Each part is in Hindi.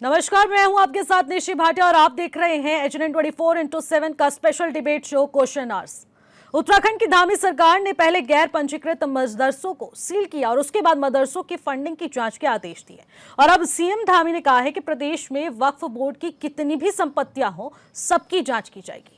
नमस्कार, मैं हूं आपके साथ निशी भाटिया और आप देख रहे हैं एचएनएन 24x7 का special debate show question hours. Uttarakhand की धामी सरकार ने पहले गैर पंजीकृत मदरसों को सील किया और उसके बाद मदरसों की फंडिंग की जांच के आदेश दिए। और अब सीएम धामी ने कहा है कि प्रदेश में वक्फ बोर्ड की कितनी भी संपत्तियां हो, सबकी जांच की जाएगी।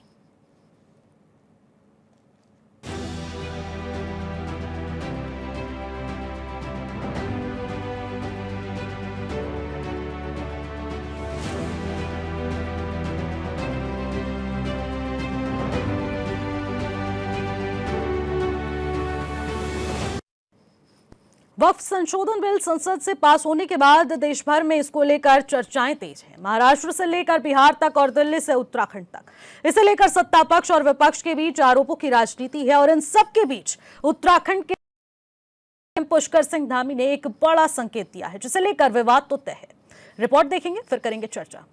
वक्फ संशोधन बिल संसद से पास होने के बाद देश भर में इसको लेकर चर्चाएं तेज हैं। महाराष्ट्र से लेकर बिहार तक और दिल्ली से उत्तराखंड तक इसे लेकर सत्ता पक्ष और विपक्ष के बीच आरोपों की राजनीति है। और इन सब के बीच उत्तराखंड के पुष्कर सिंह धामी ने एक बड़ा संकेत दिया है, जिसे लेकर विवाद तो तय है। रिपोर्ट देखेंगे, फिर करेंगे चर्चा।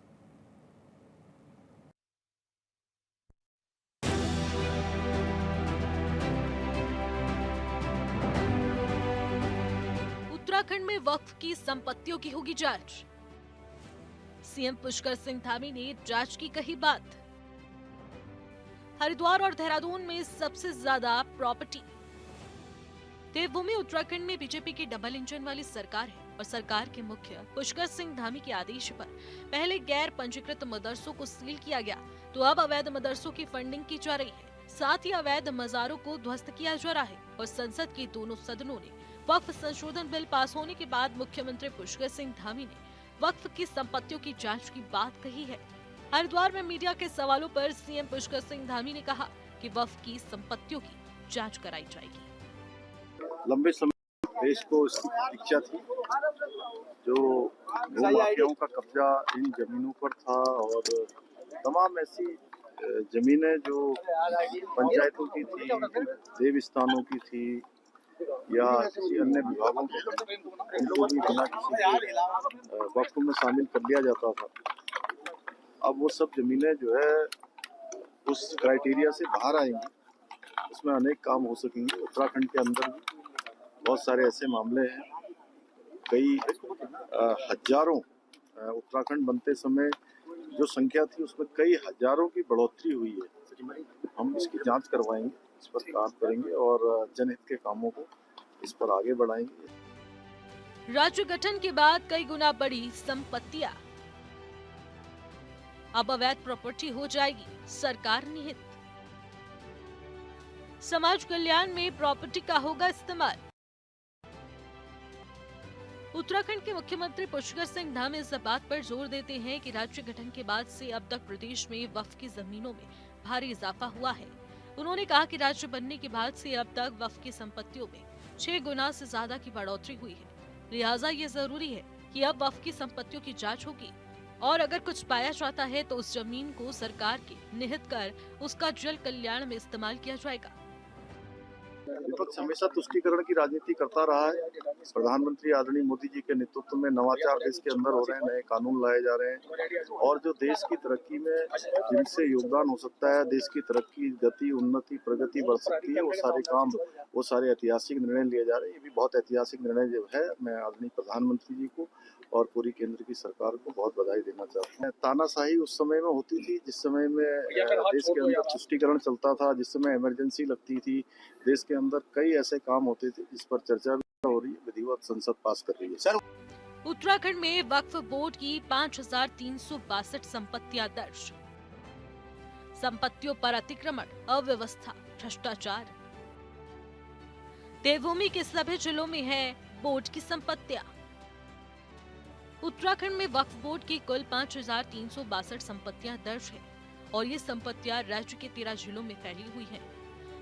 उत्तराखंड में वक्फ की संपत्तियों की होगी जांच। सीएम पुष्कर सिंह धामी ने जांच की कही बात। हरिद्वार और देहरादून में सबसे ज्यादा प्रॉपर्टी। देवभूमि उत्तराखंड में बीजेपी की डबल इंजन वाली सरकार है और सरकार के मुख्य पुष्कर सिंह धामी के आदेश पर पहले गैर पंजीकृत मदरसों को सील किया गया, तो अब अवैध मदरसों की फंडिंग की जा रही है। साथ ही अवैध मजारों को ध्वस्त किया जा रहा है। और संसद के दोनों सदनों ने वक्फ संशोधन बिल पास होने के बाद मुख्यमंत्री पुष्कर सिंह धामी ने वक्फ की संपत्तियों की जांच की बात कही है। हरिद्वार में मीडिया के सवालों पर सीएम पुष्कर सिंह धामी ने कहा कि वक्फ की संपत्तियों की जांच कराई जाएगी। लंबे समय देश को इसकी प्रतीक्षा थी, जो भूमाफियाओं का कब्जा इन जमीनों पर था और तमाम ऐसी जमीनें जो पंचायतों की थी, देव स्थानों की थी या किसी अन्य विभागों की, इनको भी बिना किसी वक्त में शामिल कर लिया जाता था। अब वो सब जमीनें जो है उस क्राइटेरिया से बाहर आएंगी, उसमें अनेक काम हो सकेंगे। उत्तराखंड के अंदर भी बहुत सारे ऐसे मामले हैं, कई हजारों उत्तराखंड बनते समय जो संख्या थी उसमें कई हजारों की बढ़ोतरी हुई है। हम इसकी जांच करवाएंगे, इस पर काम करेंगे और जनहित के कामों को इस पर आगे बढ़ाएंगे। राज्य गठन के बाद कई गुना बढ़ी संपत्तियां, अब अवैध प्रॉपर्टी हो जाएगी सरकार निहित। समाज कल्याण में प्रॉपर्टी का होगा इस्तेमाल। उत्तराखंड के मुख्यमंत्री पुष्कर सिंह धामी इस बात पर जोर देते हैं कि राज्य गठन के बाद से अब तक प्रदेश में वक्फ की जमीनों में भारी इजाफा हुआ है। उन्होंने कहा कि राज्य बनने के बाद से अब तक वक्फ की संपत्तियों में 6 गुना से ज्यादा की बढ़ोतरी हुई है। लिहाजा ये जरूरी है कि अब वक्फ की संपत्तियों की जांच होगी और अगर कुछ पाया जाता है तो उस जमीन को सरकार के निहित कर उसका जल कल्याण में इस्तेमाल किया जाएगा। विपक्ष हमेशा तुष्टीकरण की राजनीति करता रहा है। प्रधानमंत्री आदरणीय मोदी जी के नेतृत्व में नवाचार देश के अंदर हो रहे हैं, नए कानून लाए जा रहे हैं और जो देश की तरक्की में जिनसे योगदान हो सकता है, देश की तरक्की, गति, उन्नति, प्रगति बढ़ सकती है, वो सारे काम, वो सारे ऐतिहासिक निर्णय लिए जा रहे हैं। ये भी बहुत ऐतिहासिक निर्णय जो है, मैं आदरणीय प्रधानमंत्री जी को और पूरी केंद्र की सरकार को बहुत बधाई देना चाहता हूँ। तानाशाही उस समय में होती थी जिस समय में देश के अंदर तुष्टीकरण चलता था, जिस समय इमरजेंसी लगती थी, देश के अंदर कई ऐसे काम होते थे जिस पर चर्चा भी हो रही है, विधिवत संसद पास कर रही है। उत्तराखंड में वक्फ बोर्ड की 5362 संपत्तियां दर्ज। संपत्तियों पर अतिक्रमण, अव्यवस्था, भ्रष्टाचार। देवभूमि के सभी जिलों में है बोर्ड की संपत्तियां। उत्तराखंड में वक्फ बोर्ड की कुल 5362 संपत्तियां दर्ज है और ये संपत्तियां राज्य के 13 जिलों में फैली हुई हैं।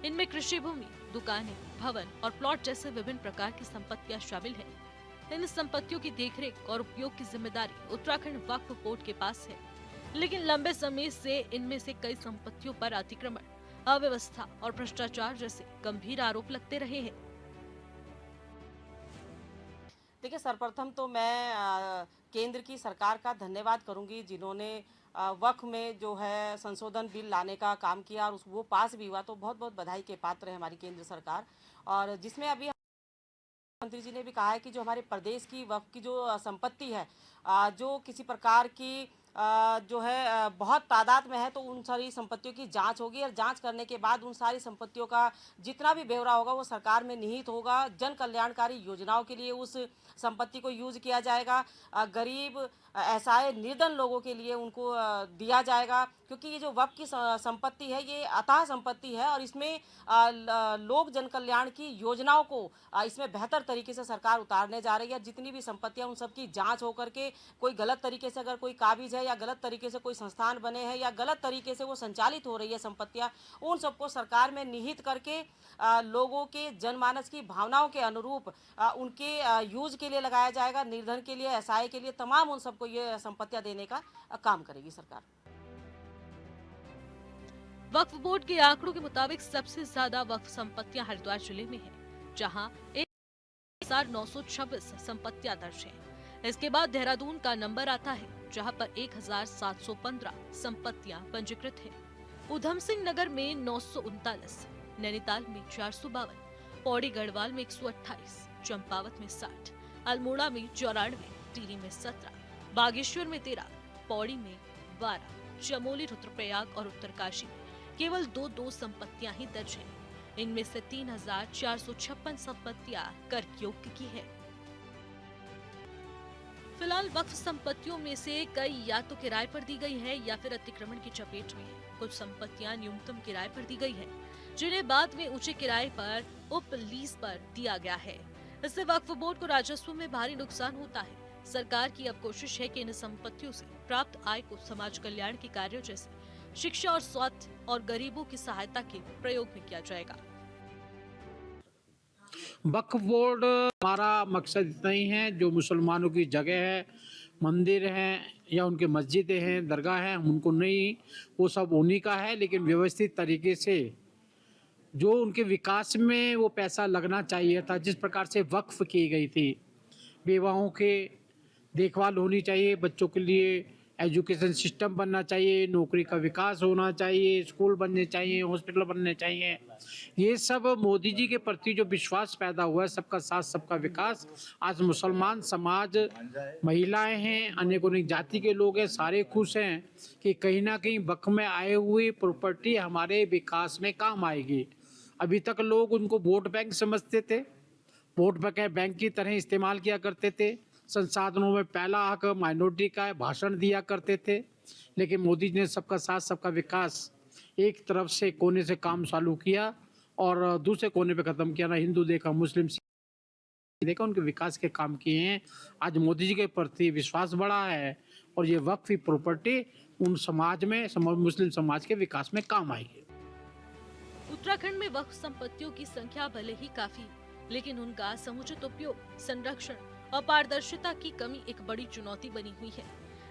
इनमें कृषि भूमि, दुकानें, भवन और प्लॉट जैसे विभिन्न प्रकार की संपत्तियां शामिल हैं। इन संपत्तियों की देखरेख और उपयोग की जिम्मेदारी उत्तराखंड वक्फ बोर्ड के पास है, लेकिन लंबे समय से इनमें से कई संपत्तियों पर अतिक्रमण, अव्यवस्था और भ्रष्टाचार जैसे गंभीर आरोप लगते रहे हैं। देखिए, सर्वप्रथम तो मैं केंद्र की सरकार का धन्यवाद करूंगी, जिन्होंने वक्फ में जो है संशोधन बिल लाने का काम किया और वो पास भी हुआ, तो बहुत बहुत बधाई के पात्र है हमारी केंद्र सरकार। और जिसमें अभी मंत्री जी ने भी कहा है कि जो हमारे प्रदेश की वक्फ की जो संपत्ति है जो किसी प्रकार की जो है बहुत तादाद में है, तो उन सारी संपत्तियों की जांच होगी और जांच करने के बाद उन सारी संपत्तियों का जितना भी ब्यौरा होगा वो सरकार में निहित होगा। जन कल्याणकारी योजनाओं के लिए उस संपत्ति को यूज किया जाएगा। गरीब असहाय निर्धन लोगों के लिए उनको दिया जाएगा, क्योंकि ये जो वक्फ की संपत्ति है ये अथाह संपत्ति है और इसमें लोक जन कल्याण की योजनाओं को इसमें बेहतर तरीके से सरकार उतारने जा रही है। जितनी भी संपत्तियां उन सब की जांच होकर के कोई गलत तरीके से अगर कोई काबिज है या गलत तरीके से कोई संस्थान बने हैं या गलत तरीके से वो संचालित हो रही है संपत्तियां, उन सबको सरकार में निहित करके लोगों के जनमानस की भावनाओं के अनुरूप उनके यूज के लिए लगाया जाएगा। निर्धन के लिए, असहाय के लिए, तमाम उन सबको ये संपत्तियां देने का काम करेगी सरकार। वक्फ बोर्ड के आंकड़ों के मुताबिक सबसे ज्यादा वक्फ संपत्तियां हरिद्वार जिले में हैं, जहां 1926 संपत्तियां दर्ज हैं। इसके बाद देहरादून का नंबर आता है, जहां पर 1715 संपत्तियां पंजीकृत हैं। उधम सिंह नगर में 939, नैनीताल में 452, पौड़ी गढ़वाल में 128, चंपावत में 60, अल्मोड़ा में 94, टिहरी में 17, बागेश्वर में 13, पौड़ी में 12, चमोली, रुद्रप्रयाग और उत्तरकाशी में केवल दो संपत्तियां ही दर्ज हैं। इनमें से 3456 संपत्तियां कर योग्य की है। फिलहाल वक्फ संपत्तियों में से कई या तो किराए पर दी गई है या फिर अतिक्रमण की चपेट में है। कुछ संपत्तियां न्यूनतम किराए पर दी गई है, जिन्हें बाद में ऊंचे किराए पर उप लीज पर दिया गया है। इससे वक्फ बोर्ड को राजस्व में भारी नुकसान होता है। सरकार की अब कोशिश है कि इन संपत्तियों से प्राप्त आय को समाज कल्याण के कार्यों जैसे शिक्षा और स्वास्थ्य और गरीबों की सहायता के प्रयोग में किया जाएगा। वक्फ बोर्ड हमारा मकसद इतना ही है, जो मुसलमानों की जगह है, मंदिर हैं या उनके मस्जिदें हैं, दरगाह हैं, उनको नहीं, वो सब उन्हीं का है, लेकिन व्यवस्थित तरीके से जो उनके विकास में वो पैसा लगना चाहिए था, जिस प्रकार से वक्फ की गई थी, विवाहों के देखभाल होनी चाहिए, बच्चों के लिए एजुकेशन सिस्टम बनना चाहिए, नौकरी का विकास होना चाहिए, स्कूल बनने चाहिए, हॉस्पिटल बनने चाहिए, ये सब मोदी जी के प्रति जो विश्वास पैदा हुआ है, सबका साथ सबका विकास, आज मुसलमान समाज, महिलाएं हैं, अनेक अनेक जाति के लोग हैं, सारे खुश हैं कि कहीं ना कहीं वक्फ में आए हुए प्रॉपर्टी हमारे विकास में काम आएगी। अभी तक लोग उनको वोट बैंक समझते थे, वोट बैंक की तरह इस्तेमाल किया करते थे, संसाधनों में पहला हक माइनॉरिटी का है, भाषण दिया करते थे, लेकिन मोदी जी ने सबका साथ सबका विकास एक तरफ से कोने से काम चालू किया और दूसरे कोने पे ख़त्म किया। ना हिंदू देखा, मुस्लिम देखा, उनके विकास के काम किए हैं। आज मोदी जी के प्रति विश्वास बढ़ा है और ये वक्फ प्रॉपर्टी उन समाज में मुस्लिम समाज के विकास में काम आएगी। उत्तराखंड में वक्फ संपत्तियों की संख्या भले ही काफी, लेकिन उनका समुचित उपयोग, संरक्षण और पारदर्शिता की कमी एक बड़ी चुनौती बनी हुई है।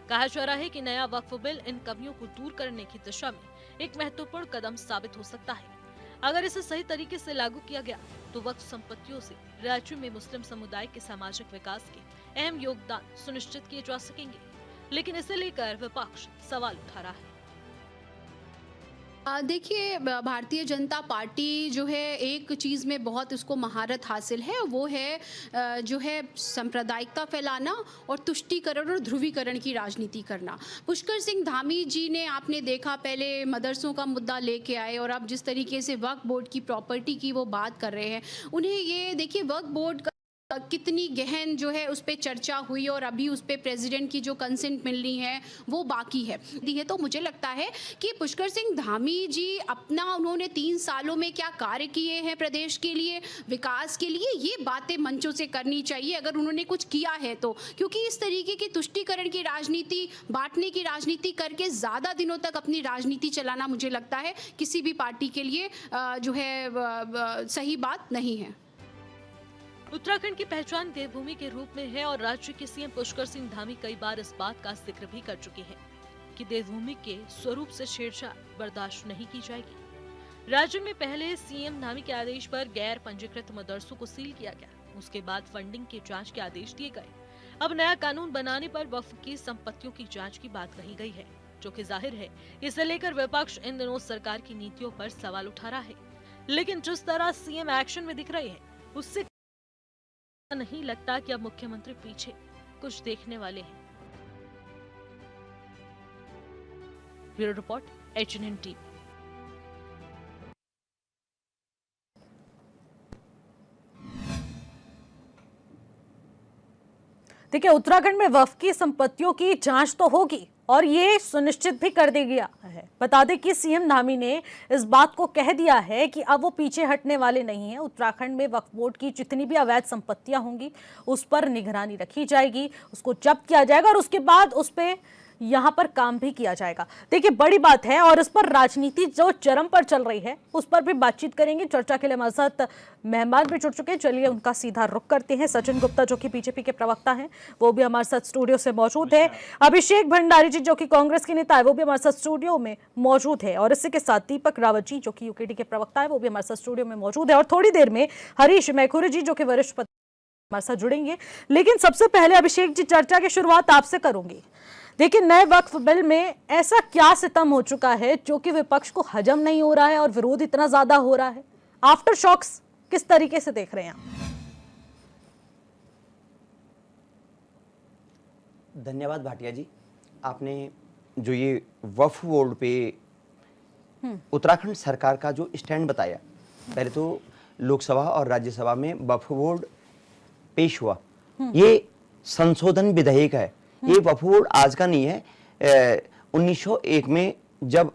कहा जा रहा है कि नया वक्फ बिल इन कमियों को दूर करने की दिशा में एक महत्वपूर्ण कदम साबित हो सकता है। अगर इसे सही तरीके से लागू किया गया तो वक्फ संपत्तियों से राज्य में मुस्लिम समुदाय के सामाजिक विकास के अहम योगदान सुनिश्चित किए जा सकेंगे, लेकिन इसे लेकर विपक्ष सवाल उठा रहा है। देखिए, भारतीय जनता पार्टी जो है एक चीज़ में बहुत उसको महारत हासिल है, वो है जो है सांप्रदायिकता फैलाना और तुष्टीकरण और ध्रुवीकरण की राजनीति करना। पुष्कर सिंह धामी जी ने आपने देखा पहले मदरसों का मुद्दा लेके आए और अब जिस तरीके से वक्फ बोर्ड की प्रॉपर्टी की वो बात कर रहे हैं, उन्हें ये देखिए वक्फ बोर्ड का कितनी गहन जो है उस पर चर्चा हुई और अभी उस पर प्रेसिडेंट की जो कंसेंट मिलनी है वो बाकी है। तो मुझे लगता है कि पुष्कर सिंह धामी जी अपना उन्होंने 3 सालों में क्या कार्य किए हैं प्रदेश के लिए, विकास के लिए, ये बातें मंचों से करनी चाहिए अगर उन्होंने कुछ किया है तो। क्योंकि इस तरीके की तुष्टीकरण की राजनीति, बांटने की राजनीति करके ज़्यादा दिनों तक अपनी राजनीति चलाना मुझे लगता है किसी भी पार्टी के लिए जो है सही बात नहीं है। उत्तराखंड की पहचान देवभूमि के रूप में है और राज्य के सीएम पुष्कर सिंह धामी कई बार इस बात का जिक्र भी कर चुके हैं कि देवभूमि के स्वरूप से छेड़छाड़ बर्दाश्त नहीं की जाएगी। राज्य में पहले सीएम धामी के आदेश पर गैर पंजीकृत मदरसों को सील किया गया, उसके बाद फंडिंग की जांच के आदेश दिए गए। अब नया कानून बनाने पर वक्फ की संपत्तियों की जाँच की बात कही गई है, जो कि जाहिर है इसे लेकर विपक्ष इन दिनों सरकार की नीतियों पर सवाल उठा रहा है। लेकिन जिस तरह सीएम एक्शन में दिख रहे हैं उससे नहीं लगता कि अब मुख्यमंत्री पीछे कुछ देखने वाले हैं। Bureau report HNN TV. देखिए, उत्तराखंड में वक्फ की संपत्तियों की जांच तो होगी और ये सुनिश्चित भी कर दिया है। बता दें कि सीएम धामी ने इस बात को कह दिया है कि अब वो पीछे हटने वाले नहीं हैं। उत्तराखंड में वक्फ बोर्ड की जितनी भी अवैध संपत्तियां होंगी उस पर निगरानी रखी जाएगी, उसको जब्त किया जाएगा और उसके बाद उस पर यहाँ पर काम भी किया जाएगा। देखिए, बड़ी बात है और इस पर राजनीति जो चरम पर चल रही है उस पर भी बातचीत करेंगे। चर्चा के लिए हमारे साथ मेहमान भी जुड़ चुके हैं, चलिए उनका सीधा रुख करते हैं। सचिन गुप्ता जो कि बीजेपी के प्रवक्ता हैं वो भी हमारे साथ स्टूडियो से मौजूद है। अभिषेक भंडारी जी जो कि कांग्रेस के नेता है वो भी हमारे साथ स्टूडियो में मौजूद है और इसी के साथ दीपक रावत जी जो कि यूकेडी के प्रवक्ता है वो भी हमारे साथ स्टूडियो में मौजूद है और थोड़ी देर में हरीश मैखुरी जी जो कि वरिष्ठ हमारे साथ जुड़ेंगे। लेकिन सबसे पहले अभिषेक जी, चर्चा की शुरुआत आपसे करूंगी। देखिए, नए वक्फ बिल में ऐसा क्या सितम हो चुका है जो कि विपक्ष को हजम नहीं हो रहा है और विरोध इतना ज्यादा हो रहा है? आफ्टर शॉक्स किस तरीके से देख रहे हैं आप? धन्यवाद भाटिया जी, आपने जो ये वक्फ बोर्ड पे उत्तराखंड सरकार का जो स्टैंड बताया, पहले तो लोकसभा और राज्यसभा में वक्फ बोर्ड पेश हुआ। ये संशोधन विधेयक है, ये वक्फ बोर्ड आज का नहीं है। 1901 में जब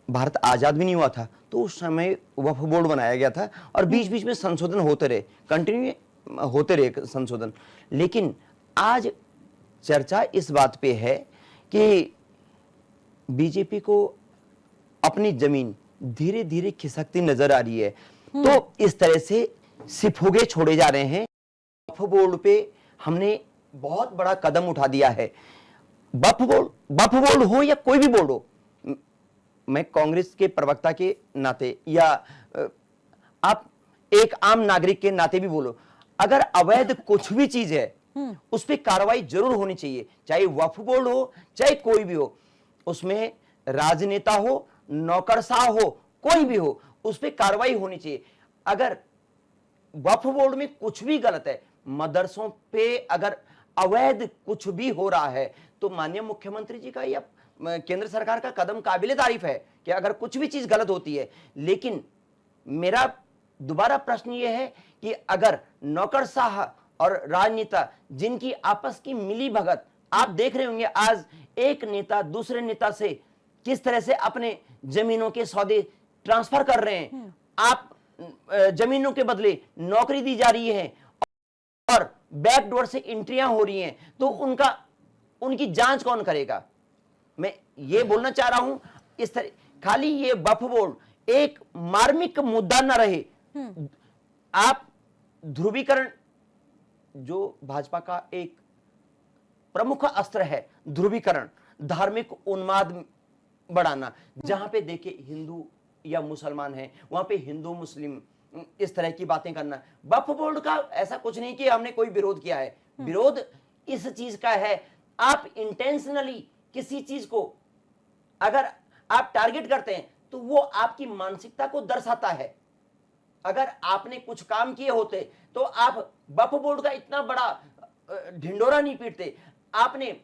भारत आजाद भी नहीं हुआ था तो उस समय वक्फ बोर्ड बनाया गया था और बीच बीच में संशोधन होते रहे, कंटिन्यू होते रहे संशोधन। लेकिन आज चर्चा इस बात पे है कि बीजेपी को अपनी जमीन धीरे धीरे खिसकती नजर आ रही है, तो इस तरह से सिफोगे छोड़े जा रहे हैं। वक्फ बोर्ड पे हमने बहुत बड़ा कदम उठा दिया है। वक्फ बोर्ड हो या कोई भी बोर्ड हो, मैं कांग्रेस के प्रवक्ता के नाते या आप एक आम नागरिक के नाते भी बोलो, अगर अवैध कुछ भी चीज है उस पर कार्रवाई जरूर होनी चाहिए, चाहे वक्फ बोर्ड हो चाहे कोई भी हो, उसमें राजनेता हो, नौकरशाह हो, कोई भी हो, उस पर कार्रवाई होनी चाहिए। अगर वक्फ बोर्ड में कुछ भी गलत है, मदरसों पे अगर अवैध कुछ भी हो रहा है, तो माननीय मुख्यमंत्री जी का या केंद्र सरकार का कदम काबिले तारीफ है कि अगर कुछ भी चीज गलत होती है। लेकिन मेरा दोबारा प्रश्न यह है कि अगर नौकरशाह और राजनेता जिनकी आपस की मिली भगत, आप देख रहे होंगे आज एक नेता दूसरे नेता से किस तरह से अपने जमीनों के सौदे ट्रांसफर कर रहे हैं, आप जमीनों के बदले नौकरी दी जा रही है और बैकडोर से एंट्रियां हो रही हैं, तो उनकी जांच कौन करेगा? मैं ये बोलना चाह रहा हूं, इस तरह खाली ये वक्फ बोर्ड एक मार्मिक मुद्दा न रहे। आप ध्रुवीकरण, जो भाजपा का एक प्रमुख अस्त्र है, ध्रुवीकरण, धार्मिक उन्माद बढ़ाना, जहां पे देखे हिंदू या मुसलमान है वहां पे हिंदू मुस्लिम इस तरह की बातें करना। वक्फ बोर्ड का ऐसा कुछ नहीं कि हमने कोई विरोध किया है, विरोध इस चीज का है, आप इंटेंशनली किसी चीज को अगर आप टारगेट करते हैं तो वो आपकी मानसिकता को दर्शाता है। अगर आपने कुछ काम किए होते तो आप वक्फ बोर्ड का इतना बड़ा ढिंडोरा नहीं पीटते। आपने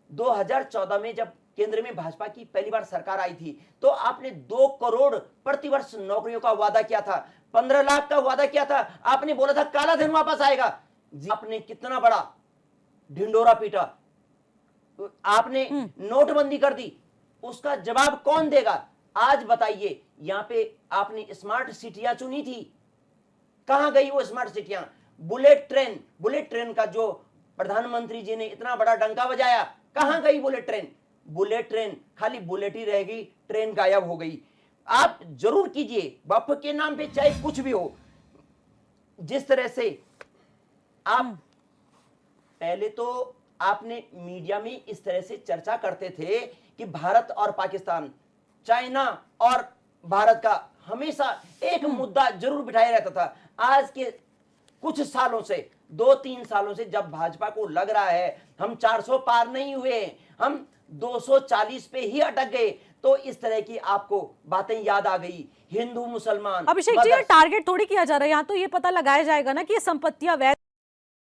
2014 में जब केंद्र में भाजपा की पहली बार सरकार आई थी तो आपने 2 करोड़ प्रतिवर्ष नौकरियों का वादा किया था, 15 लाख का वादा किया था, आपने बोला था काला धन वापस आएगा। आपने कितना बड़ा ढिंडोरा पीटा, आपने नोटबंदी कर दी, उसका जवाब कौन देगा? आज बताइए, यहां पे आपने स्मार्ट सिटियां चुनी थी, कहां गई वो स्मार्ट सिटियां? बुलेट ट्रेन का जो प्रधानमंत्री जी ने इतना बड़ा डंका बजाया, कहां गई बुलेट ट्रेन? बुलेट ट्रेन खाली बुलेट ही रह गई, ट्रेन गायब हो गई। आप जरूर कीजिए, वक्फ के नाम पे चाहे कुछ भी हो। जिस तरह से आप पहले तो आपने मीडिया में इस तरह से चर्चा करते थे कि भारत और पाकिस्तान, चाइना और भारत का हमेशा एक मुद्दा जरूर बिठाया रहता था। आज के कुछ सालों से, 2-3 सालों से जब भाजपा को लग रहा है हम 400 पार नहीं हुए, हम 240 पे ही अटक गए, तो इस तरह की आपको बातें याद आ गई। हिंदू मुसलमान, अभिषेक जी, टारगेट थोड़ी किया जा रहा है, यहाँ तो ये पता लगाया जाएगा ना कि ये संपत्तियां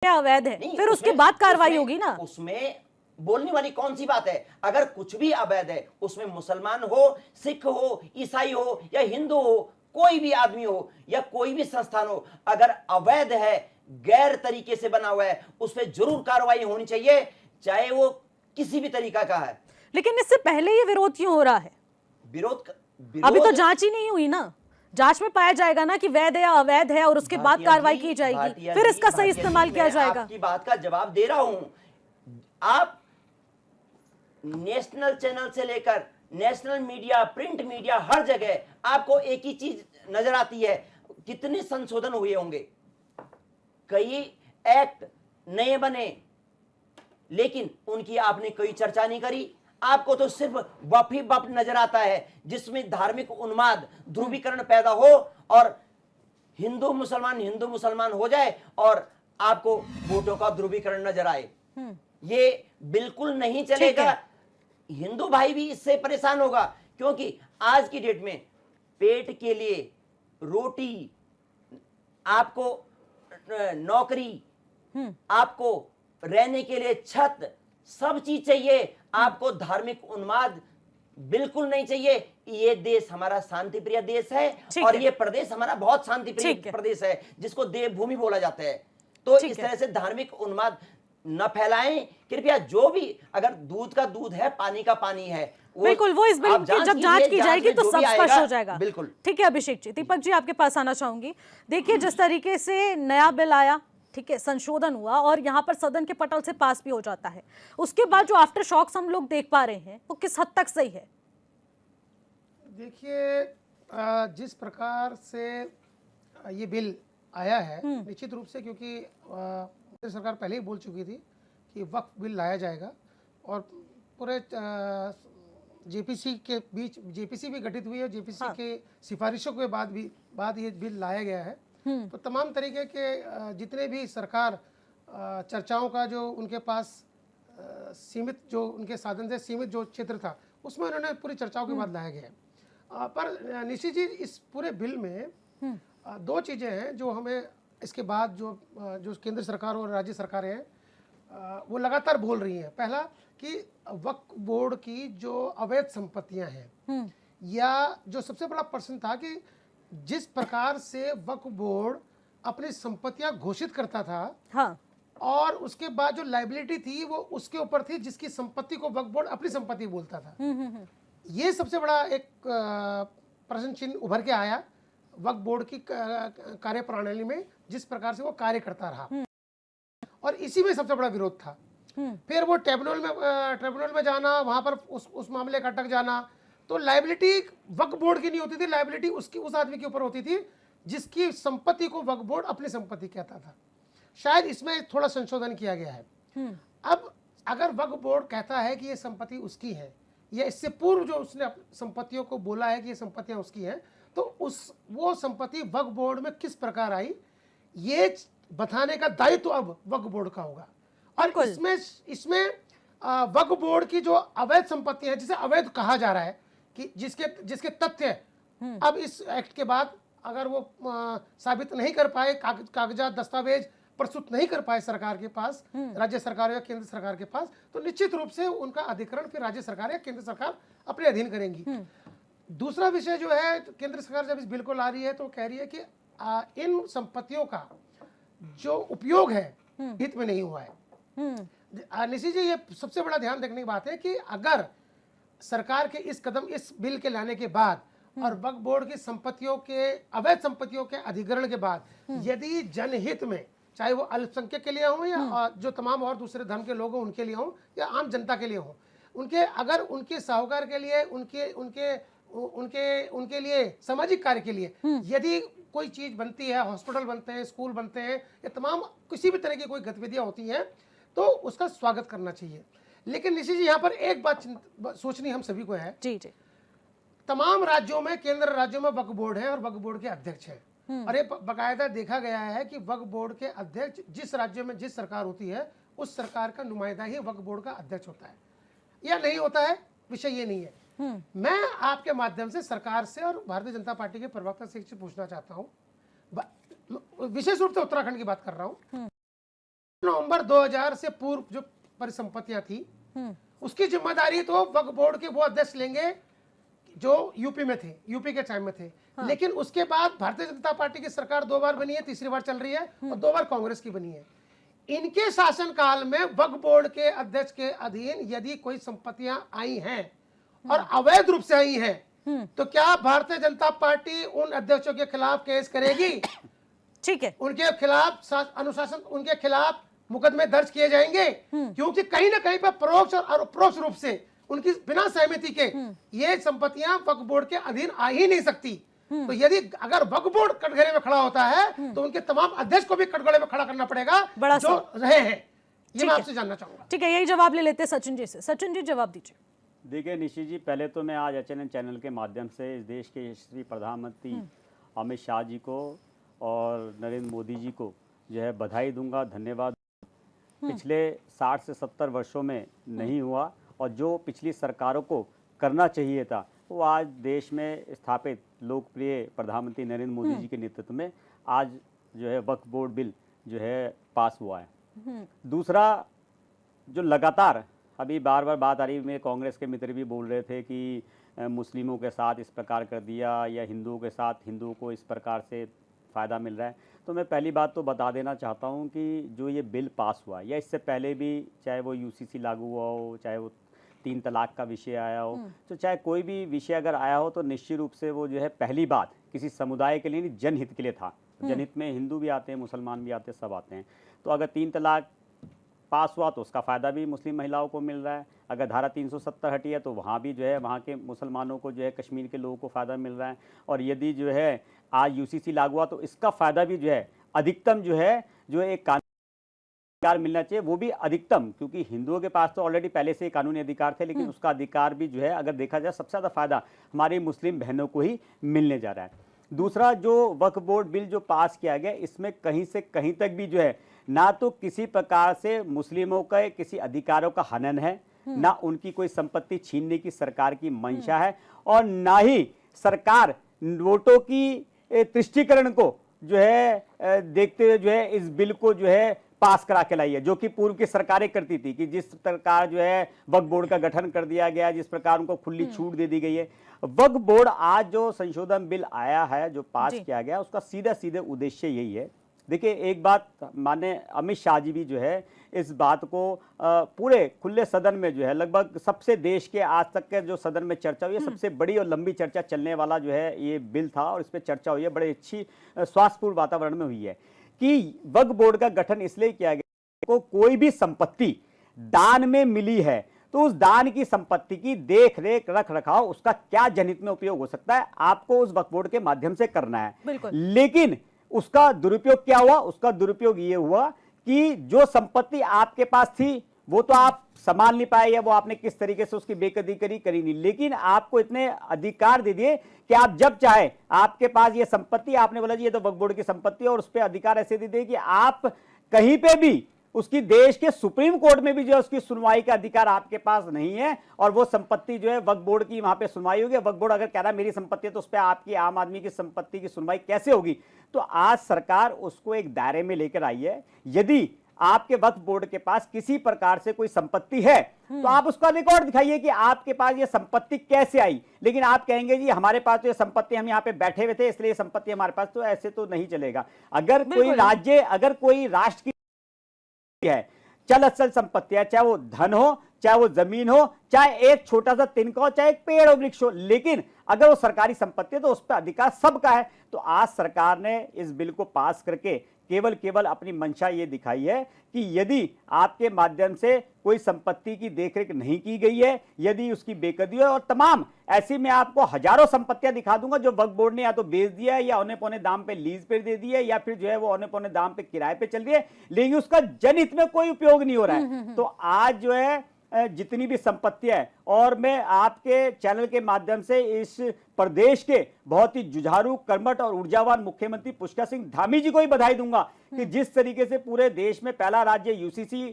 अवैध है, फिर उसके बाद कार्रवाई होगी ना। उसमें बोलने वाली कौन सी बात है? अगर कुछ भी अवैध है, उसमें मुसलमान हो, सिख हो, ईसाई हो या हिंदू हो, कोई भी आदमी हो या कोई भी संस्थान हो, अगर अवैध है, गैर तरीके से बना हुआ है, उस पर जरूर कार्रवाई होनी चाहिए, चाहे वो किसी भी तरीका का है। लेकिन इससे पहले ये विरोध क्यों हो रहा है? अभी तो जांच ही नहीं हुई ना। जांच में पाया जाएगा ना कि वैध है या अवैध है, और उसके बाद कार्रवाई की जाएगी, फिर इसका सही इस्तेमाल किया जाएगा। आपकी बात का जवाब दे रहा हूं। आप नेशनल चैनल से लेकर नेशनल मीडिया, प्रिंट मीडिया, हर जगह आपको एक ही चीज नजर आती है, कितने संशोधन हुए होंगे, कई एक्ट नए बने, लेकिन उनकी आपने कोई चर्चा नहीं करी। आपको तो सिर्फ वफ ही वफ नजर आता है, जिसमें धार्मिक उन्माद, ध्रुवीकरण पैदा हो और हिंदू मुसलमान हो जाए और आपको वोटों का ध्रुवीकरण नजर आए। ये बिल्कुल नहीं चलेगा। हिंदू भाई भी इससे परेशान होगा, क्योंकि आज की डेट में पेट के लिए रोटी, आपको नौकरी, आपको रहने के लिए छत, सब चीज चाहिए। आपको धार्मिक उन्माद बिल्कुल नहीं चाहिए। ये देश हमारा शांति प्रिय देश है और ये प्रदेश हमारा बहुत शांति प्रिय प्रदेश है, जिसको देवभूमि बोला जाता है। तो इस तरह से धार्मिक उन्माद न फैलाएं कृपया। जो भी, अगर दूध का दूध है, पानी का पानी है, बिल्कुल, वो इस बिल की जब जांच की जाएगी तो सब स्पष्ट हो जाएगा। बिल्कुल ठीक है अभिषेक जी। दीपक जी, आपके पास आना चाहूंगी। देखिए, जिस तरीके से नया बिल आया, ठीक है, संशोधन हुआ और यहाँ पर सदन के पटल से पास भी हो जाता है, उसके बाद जो आफ्टर शॉक्स हम लोग देख पा रहे हैं वो किस हद तक सही है? देखिए, जिस प्रकार से ये बिल आया है, निश्चित रूप से, क्योंकि सरकार पहले ही बोल चुकी थी कि वक्फ बिल लाया जाएगा और पूरे जेपीसी के बीच, जेपीसी भी गठित हुई है, जेपीसी के सिफारिशों के बाद ये बिल लाया गया है। तो तमाम तरीके के जितने भी सरकार चर्चाओं का जो उनके पास सीमित, जो उनके साधन से सीमित जो क्षेत्र था, उसमें उन्होंने पूरी चर्चाओं के बाद लाया गया है। पर निश्चित जी, इस पूरे बिल में दो चीज़ें हैं जो हमें इसके बाद जो केंद्र सरकार और राज्य सरकारें हैं वो लगातार बोल रही हैं। पहला कि वक्फ बोर्ड की जो अवैध संपत्तियां हैं, या जो सबसे बड़ा प्रश्न था कि जिस प्रकार से वक्फ बोर्ड अपनी संपत्तियां घोषित करता था, हाँ, और उसके बाद जो लायबिलिटी थी वो उसके ऊपर थी, जिसकी संपत्ति को वक्फ बोर्ड अपनी संपत्ति बोलता था। ये सबसे बड़ा एक प्रश्न चिन्ह उभर के आया वक्फ बोर्ड की कार्य प्रणाली में, जिस प्रकार से वो कार्य करता रहा, और इसी में सबसे बड़ा विरोध था। फिर वो ट्रिब्यूनल में जाना, वहां पर उस मामले का अटक जाना, तो लायबिलिटी वक्फ बोर्ड की नहीं होती थी, लायबिलिटी उस आदमी के ऊपर होती थी जिसकी संपत्ति को वक्फ बोर्ड अपनी संपत्ति कहता था। शायद इसमें थोड़ा संशोधन किया गया है। अब अगर वक्फ बोर्ड कहता है कि ये संपत्ति उसकी है, या इससे पूर्व जो उसने संपत्तियों को बोला है कि ये संपत्तियां उसकी हैं, तो वो संपत्ति वक्फ बोर्ड में किस प्रकार आई, ये बताने का दायित्व तो अब वक्फ बोर्ड का होगा। और इसमें वक्फ बोर्ड की जो अवैध संपत्ति है, जिसे अवैध कहा जा रहा है, कि जिसके तथ्य अब इस एक्ट के बाद अगर वो साबित नहीं कर पाए, कागजात, दस्तावेज प्रस्तुत नहीं कर पाए सरकार के पास, राज्य सरकार या केंद्र सरकार के पास, तो निश्चित रूप से उनका अधिकरण फिर राज्य सरकार या केंद्र सरकार अपने अधीन करेंगी। दूसरा विषय जो है, केंद्र सरकार जब इस बिल को ला रही है तो कह रही है कि इन संपत्तियों का जो उपयोग है हित में नहीं हुआ है। निशी जी, ये सबसे बड़ा ध्यान रखने की बात है कि अगर सरकार के इस बिल के लाने के बाद और वक्फ बोर्ड की संपत्तियों के, अवैध संपत्तियों के अधिग्रहण के बाद, यदि जनहित में, चाहे वो अल्पसंख्यक के लिए हो या जो तमाम और दूसरे धर्म के लोग हों उनके लिए हो, या आम जनता के लिए हो, अगर उनके साहूकार के लिए, उनके लिए सामाजिक कार्य के लिए यदि कोई चीज बनती है, हॉस्पिटल बनते हैं, स्कूल बनते हैं, या तमाम किसी भी तरह की कोई गतिविधियां होती हैं, तो उसका स्वागत करना चाहिए। लेकिन निशी जी, यहाँ पर एक बात सोचनी हम सभी को है। जी जी। तमाम राज्यों में, केंद्र राज्यों में वक्फ बोर्ड है और वक्फ बोर्ड के अध्यक्ष हैं, और ये बकायदा देखा गया है कि वक्फ बोर्ड के अध्यक्ष, जिस राज्य में जिस सरकार होती है, उस सरकार का नुमाइंदा ही वक्फ बोर्ड का अध्यक्ष होता है, या नहीं होता है, विषय ये नहीं है। मैं आपके माध्यम से सरकार से और भारतीय जनता पार्टी के प्रवक्ता से पूछना चाहता हूँ, विशेष रूप से उत्तराखंड की बात कर रहा हूँ। नवंबर 2000 से पूर्व जो परिसंपत्तियां थी, उसकी जिम्मेदारी तो वक्फ बोर्ड के वो अध्यक्ष लेंगे जो यूपी में थे, यूपी के टाइम में थे। लेकिन उसके बाद भारतीय जनता पार्टी की सरकार 2 बार बनी है, तीसरी बार चल रही है, और 2 बार कांग्रेस की बनी है। इनके शासनकाल में वक्फ बोर्ड के अध्यक्ष के अधीन यदि कोई संपत्तियां आई हैं और अवैध रूप से आई हैं, तो क्या भारतीय जनता पार्टी उन अध्यक्षों के खिलाफ केस करेगी? ठीक है, उनके खिलाफ अनुशासन, उनके खिलाफ मुकदमे दर्ज किए जाएंगे, क्योंकि कहीं ना कहीं पर परोक्ष और अप्रोक्ष रूप से उनकी बिना सहमति के ये संपत्तियां वक्फ बोर्ड के अधीन आ ही नहीं सकती। तो यदि अगर वक्फ बोर्ड कटघरे में खड़ा होता है तो उनके तमाम अध्यक्ष को भी कटघरे में खड़ा करना पड़ेगा जो रहे हैं। ये मैं आपसे जानना चाहूंगा। ठीक है, यही जवाब ले लेते हैं सचिन जी से। सचिन जी जवाब दीजिए। देखिए निशित जी, पहले तो मैं आज HNN चैनल के माध्यम से इस देश के यशस्वी प्रधानमंत्री अमित शाह जी को और नरेंद्र मोदी जी को जो है बधाई दूंगा, धन्यवाद। पिछले 60 से 70 वर्षों में नहीं हुआ, और जो पिछली सरकारों को करना चाहिए था वो आज देश में स्थापित लोकप्रिय प्रधानमंत्री नरेंद्र मोदी जी के नेतृत्व में आज जो है वक्फ बोर्ड बिल जो है पास हुआ है। दूसरा, जो लगातार अभी बार बार बात आ रही है, मेरे कांग्रेस के मित्र भी बोल रहे थे कि मुस्लिमों के साथ इस प्रकार कर दिया या हिंदुओं के साथ हिंदुओं को इस प्रकार से फ़ायदा मिल रहा है। तो मैं पहली बात तो बता देना चाहता हूं कि जो ये बिल पास हुआ या इससे पहले भी, चाहे वो UCC लागू हुआ हो, चाहे वो 3 तलाक का विषय आया हो, तो चाहे कोई भी विषय अगर आया हो, तो निश्चित रूप से वो जो है पहली बात किसी समुदाय के लिए नहीं, जनहित के लिए था। जनहित में हिंदू भी आते हैं, मुसलमान भी आते हैं, सब आते हैं। तो अगर 3 तलाक पास हुआ तो उसका फ़ायदा भी मुस्लिम महिलाओं को मिल रहा है। अगर धारा 370 हटी है तो वहाँ भी जो है वहाँ के मुसलमानों को जो है कश्मीर के लोगों को फ़ायदा मिल रहा है। और यदि जो है आज UCC लागू हुआ तो इसका फ़ायदा भी जो है अधिकतम जो है एक अधिकार मिलना चाहिए, वो भी अधिकतम, क्योंकि हिंदुओं के पास तो ऑलरेडी पहले से ही कानूनी अधिकार थे, लेकिन उसका अधिकार भी जो है अगर देखा जाए सबसे ज़्यादा फ़ायदा हमारी मुस्लिम बहनों को ही मिलने जा रहा है। दूसरा, जो वक्फ बोर्ड बिल जो पास किया गया, इसमें कहीं से कहीं तक भी जो है ना तो किसी प्रकार से मुस्लिमों का किसी अधिकारों का हनन है, ना उनकी कोई संपत्ति छीनने की सरकार की मंशा है, और ना ही सरकार वोटों की तुष्टीकरण को जो है देखते हुए जो है इस बिल को जो है पास करा के लाई है, जो कि पूर्व की सरकारें करती थी। कि जिस प्रकार जो है वक्फ बोर्ड का गठन कर दिया गया, जिस प्रकार उनको खुली छूट दे दी गई है, वक्फ बोर्ड आज जो संशोधन बिल आया है, जो पास किया गया, उसका सीधे उद्देश्य यही है। देखिए, एक बात माने अमित शाह जी भी जो है इस बात को पूरे खुले सदन में जो है लगभग सबसे देश के आज तक के जो सदन में चर्चा हुई है, सबसे बड़ी और लंबी चर्चा चलने वाला जो है ये बिल था, और इस पर चर्चा हुई है, बड़े अच्छी स्वास्थ्यपूर्ण वातावरण में हुई है कि वक्फ बोर्ड का गठन इसलिए किया गया को कोई भी संपत्ति दान में मिली है तो उस दान की संपत्ति की देख रेख रख रखाव उसका क्या जनहित में उपयोग हो सकता है, आपको उस वक्फ बोर्ड के माध्यम से करना है। लेकिन उसका दुरुपयोग क्या हुआ? उसका दुरुपयोग ये हुआ कि जो संपत्ति आपके पास थी वो तो आप संभाल नहीं पाए, या वो आपने किस तरीके से उसकी बेकदरी करी नहीं, लेकिन आपको इतने अधिकार दे दिए कि आप जब चाहे आपके पास ये संपत्ति, आपने बोला जी ये तो वक्फ बोर्ड की संपत्ति है, और उस पर अधिकार ऐसे दे दिए कि आप कहीं पे भी उसकी देश के सुप्रीम कोर्ट में भी जो है उसकी सुनवाई का अधिकार आपके पास नहीं है, और वो संपत्ति जो है वक्फ बोर्ड की वहां पे सुनवाई होगी। वक्फ बोर्ड अगर कह रहा है मेरी संपत्ति है तो उस पर आपकी आम आदमी की संपत्ति की सुनवाई कैसे होगी? तो आज सरकार उसको एक दायरे में लेकर आई है। यदि आपके वक्फ बोर्ड के पास किसी प्रकार से कोई संपत्ति है तो आप उसका रिकॉर्ड दिखाइए कि आपके पास ये संपत्ति कैसे आई। लेकिन आप कहेंगे जी हमारे पास तो ये संपत्ति, हम यहाँ पे बैठे हुए थे इसलिए ये संपत्ति हमारे पास, तो ऐसे तो नहीं चलेगा। अगर कोई राज्य, अगर कोई राष्ट्र की है चल अचल संपत्ति है, चाहे वो धन हो, चाहे वो जमीन हो, चाहे एक छोटा सा तिनका हो, चाहे एक पेड़ हो, वृक्ष हो, लेकिन अगर वो सरकारी संपत्ति है तो उस पर अधिकार सबका है। तो आज सरकार ने इस बिल को पास करके केवल अपनी मंशा ये दिखाई है कि यदि आपके माध्यम से कोई संपत्ति की देखरेख नहीं की गई है, यदि उसकी बेकदरी है, और तमाम ऐसी मैं आपको हजारों संपत्तियां दिखा दूंगा जो वक्फ बोर्ड ने या तो बेच दिया है, या औने पौने दाम पे लीज पे दे दी है, या फिर जो है वो औने पौने दाम पे किराए पे चल रही है, लेकिन उसका जनहित में कोई उपयोग नहीं हो रहा है। तो आज जो है जितनी भी संपत्तियां है, और मैं आपके चैनल के माध्यम से इस प्रदेश के बहुत ही जुझारू, कर्मठ और ऊर्जावान मुख्यमंत्री पुष्कर सिंह धामी जी को ही बधाई दूंगा कि जिस तरीके से पूरे देश में पहला राज्य UCC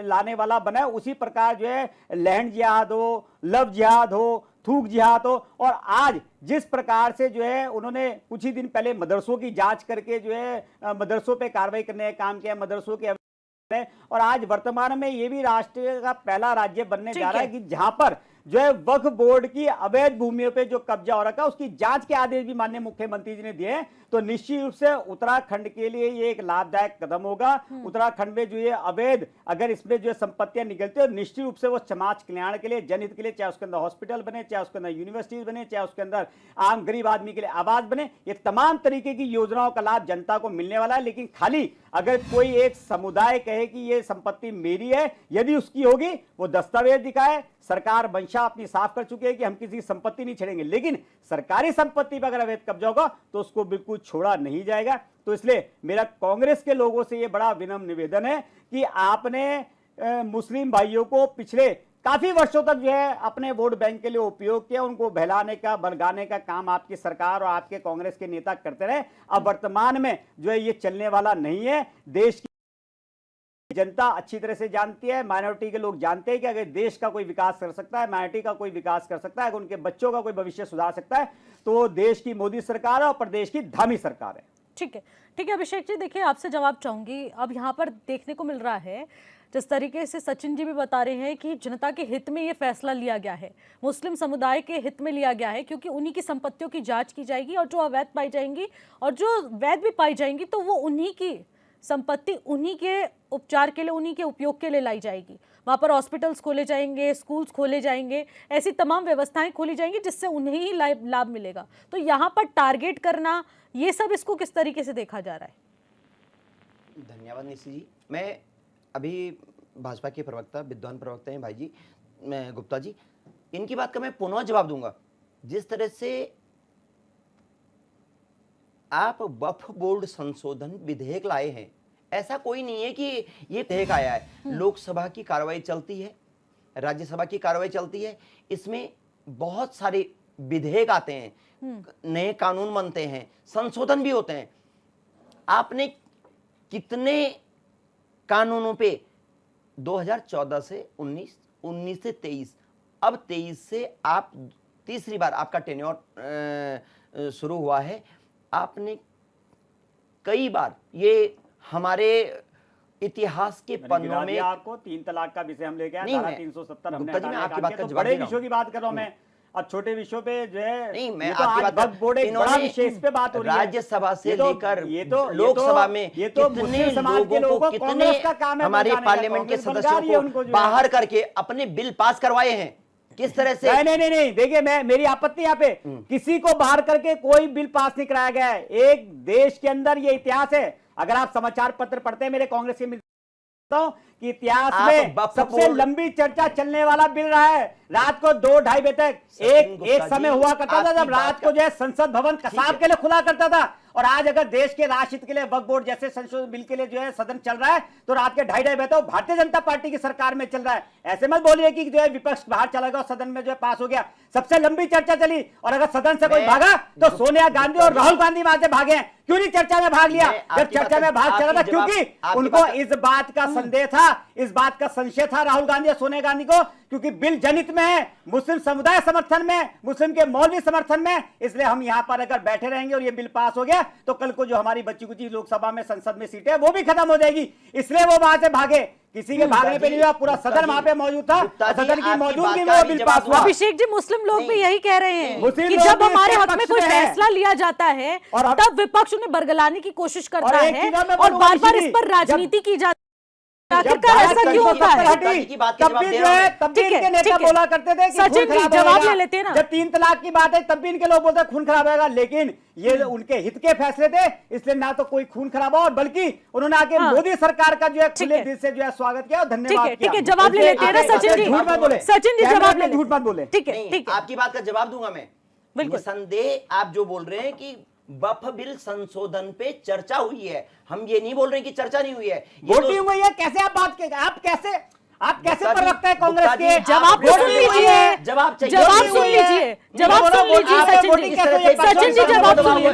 लाने वाला बना है, उसी प्रकार जो है लैंड जिहाद हो, लव जिहाद हो, थूक जिहाद हो, और आज जिस प्रकार से जो है उन्होंने कुछ ही दिन पहले मदरसों की जांच करके जो है मदरसों पे कार्रवाई करने का काम किया, मदरसों के है। और आज वर्तमान में ये भी राष्ट्र का पहला राज्य बनने ठीक जा रहा है। है कि जहां पर जो है वक्फ बोर्ड की अवैध भूमियों पे जो कब्जा हो रखा है उसकी जांच के आदेश भी माननीय मुख्यमंत्री जी ने दिए हैं। तो निश्चित रूप से उत्तराखंड के लिए ये एक लाभदायक कदम होगा। उत्तराखंड में जो ये अवैध अगर इसमें जो संपत्तियां निकलती है निश्चित रूप से वो समाज कल्याण के लिए, जनहित के लिए, चाहे उसके अंदर हॉस्पिटल बने, चाहे उसके अंदर यूनिवर्सिटीज बने, चाहे उसके अंदर आम गरीब आदमी के लिए आवास बने, ये तमाम तरीके की योजनाओं का लाभ जनता को मिलने वाला है। लेकिन खाली अगर कोई एक समुदाय कहे कि ये संपत्ति मेरी है, यदि उसकी होगी वो दस्तावेज दिखाए। सरकार मंशा अपनी साफ कर चुकी है कि हम किसी की संपत्ति नहीं छेड़ेंगे, लेकिन सरकारी संपत्ति पर अगर अवैध कब्जा होगा तो उसको बिल्कुल छोड़ा नहीं जाएगा। तो इसलिए मेरा कांग्रेस के लोगों से ये बड़ा विनम्र निवेदन है कि आपने मुस्लिम भाइयों को पिछले काफी वर्षों तक जो है अपने वोट बैंक के लिए उपयोग किया, उनको बहलाने का, बरगाने का काम आपकी सरकार और आपके कांग्रेस के नेता करते रहे। अब वर्तमान में जो है ये चलने वाला नहीं है। देश की जनता अच्छी तरह से जानती है, माइनॉरिटी के लोग जानते हैं कि अगर देश का कोई विकास कर सकता है, माइनॉरिटी का कोई विकास कर सकता है, अगर उनके बच्चों का कोई भविष्य सुधार सकता है तो देश की मोदी सरकार है और प्रदेश की धामी सरकार है। ठीक है, ठीक है अभिषेक जी, देखिए आपसे जवाब चाहूंगी। अब यहाँ पर देखने को मिल रहा है जिस तरीके से सचिन जी भी बता रहे हैं कि जनता के हित में ये फैसला लिया गया है, मुस्लिम समुदाय के हित में लिया गया है, क्योंकि उन्हीं की संपत्तियों की जांच की जाएगी और जो अवैध पाई जाएंगी और जो वैध भी पाई जाएंगी तो वो उन्हीं की संपत्ति, उन्हीं के उपचार के लिए, उन्हीं के उपयोग के लिए लाई जाएगी। वहाँ पर हॉस्पिटल्स खोले जाएंगे, स्कूल्स खोले जाएंगे, ऐसी तमाम व्यवस्थाएं खोली जाएंगी जिससे उन्हें ही लाभ मिलेगा। तो यहाँ पर टारगेट करना, ये सब इसको किस तरीके से देखा जा रहा है? धन्यवाद निशी जी। मैं अभी भाजपा के प्रवक्ता, विद्वान प्रवक्ता हैं भाई जी, मैं गुप्ता जी, इनकी बात का मैं पुनः जवाब दूंगा। जिस तरह से आप वक्फ बोर्ड संशोधन विधेयक लाए हैं, ऐसा कोई नहीं है कि ये विधेयक आया है। लोकसभा की कार्रवाई चलती है, राज्यसभा की कार्रवाई चलती है, इसमें बहुत सारे विधेयक आते हैं, नए कानून बनते हैं, संशोधन भी होते हैं। आपने कितने कानूनों पे 2014 से 19, 19 से 23, अब 23 से आप तीसरी बार आपका टेन्योर शुरू हुआ है। आपने कई बार, ये हमारे इतिहास के पन्नों में, आपको 3 तलाक का विषय हम लेके आए, धारा 370 हमने गुप्ता जी, मैं आपकी बात का तो जवाब बड़े दे रहा विषयों की बात कर रहा हूं मैं। अब छोटे विषयों पे जो है नहीं, मैं ये तो आपकी आज बात वक्फ बोर्ड एक बड़ा विषय, इस पे बात हो रही है। राज्यसभा से लेकर ये तो लोकसभा में ये तो कितने मुस्लिम समाज के लोगों को, कितने कितने का काम है हमारे भड़काने का, पार्लियामेंट के कांग्रेस भड़का रही है सदस्यों उनको को जो है। बाहर करके अपने बिल पास करवाए हैं। किस तरह से? नहीं, देखिए मेरी आपत्ति यहाँ पे, किसी को बाहर करके कोई बिल पास नहीं कराया गया है। एक देश के अंदर ये इतिहास है, अगर आप समाचार पत्र पढ़ते हैं मेरे कांग्रेस के कि इतिहास में सबसे लंबी चर्चा चलने वाला बिल रहा है। रात को 2-2:30 बजे तक एक समय हुआ करता था जब रात को जो है संसद भवन कसाब के लिए खुला करता था। और आज अगर देश के राष्ट्रहित के लिए वक्फ बोर्ड जैसे संशोधन बिल के लिए जो है सदन चल रहा है तो रात के 2:30 बजे तक भारतीय जनता पार्टी की सरकार में चल रहा है। ऐसे मत बोलिए कि जो है विपक्ष बाहर चला गया और सदन में जो है पास हो गया। सबसे लंबी चर्चा चली और अगर सदन से कोई भागा तो सोनिया गांधी और राहुल गांधी वहां से भागे हैं। क्यों नहीं चर्चा में भाग लिया जब चर्चा में भाग चला था? क्योंकि उनको इस बात का संदेह था, इस बात का संशय था राहुल गांधी और सोनिया गांधी को, क्योंकि बिल जनहित में है, मुस्लिम समुदाय समर्थन में, मुस्लिम के मौलवी समर्थन में। इसलिए हम यहां पर अगर बैठे रहेंगे और ये बिल पास हो गया तो कल को जो हमारी बच्ची कुची लोकसभा में, संसद में सीटें है वो भी खत्म हो जाएगी। इसलिए वो वहां से भागे, किसी के भागने पे नहीं हुआ, पूरा सदन वहां पे मौजूद था, सदन की मौजूदगी में वो बिल पास हुआ। अभिषेक जी, मुस्लिम लोग भी यही कह रहे हैं मुस्लिम कि लोग जब भी हमारे इसके हक में पक्ष कोई में हैं। फैसला लिया जाता है और तब विपक्ष उन्हें बरगलाने की कोशिश करता एक है चीज़ मैं और बोलूंगा बार-बार निशी इस पर जी, राजनीति की जाती है। जब आखिरकार ऐसा क्यों होता है? तब भी जो है तब भी इनके नेता बोला करते थे कि सचिन खून जी, खराब जवाब होगा। ले लेते हैं ना। जब 3 तलाक की बात है तब भी इनके लोग बोलते हैं खून खराब होगा, लेकिन ये उनके हित के फैसले थे, इसलिए ना तो कोई खून खराब हुआ और बल्कि उन्होंने आके मोदी सरकार का जो है खुले दिल से जो है स्वागत किया और धन्यवाद किया। ठीक है, जवाब ले लेते हैं ना सचिन जी। झूठ मत बोले, सचिन जी जवाब ले, झूठ मत बोले। ठीक है, नहीं, ठीक है, आपकी बात का जवाब दूंगा मैं। बिल्कुल। निसंदेह आप जो बोल रहे हैं कि वक्फ बिल संशोधन पे चर्चा हुई है, हम ये नहीं बोल रहे कि चर्चा नहीं हुई है। वोटिंग हुई है, कैसे आप बात के आप कैसे पर रखते हैं कांग्रेस के? जवाब सुन लीजिए, जवाब चाहिए, जवाब सुन लीजिए, जवाब सुन लीजिए सचिन जी, सचिन जी जवाब सुनिए,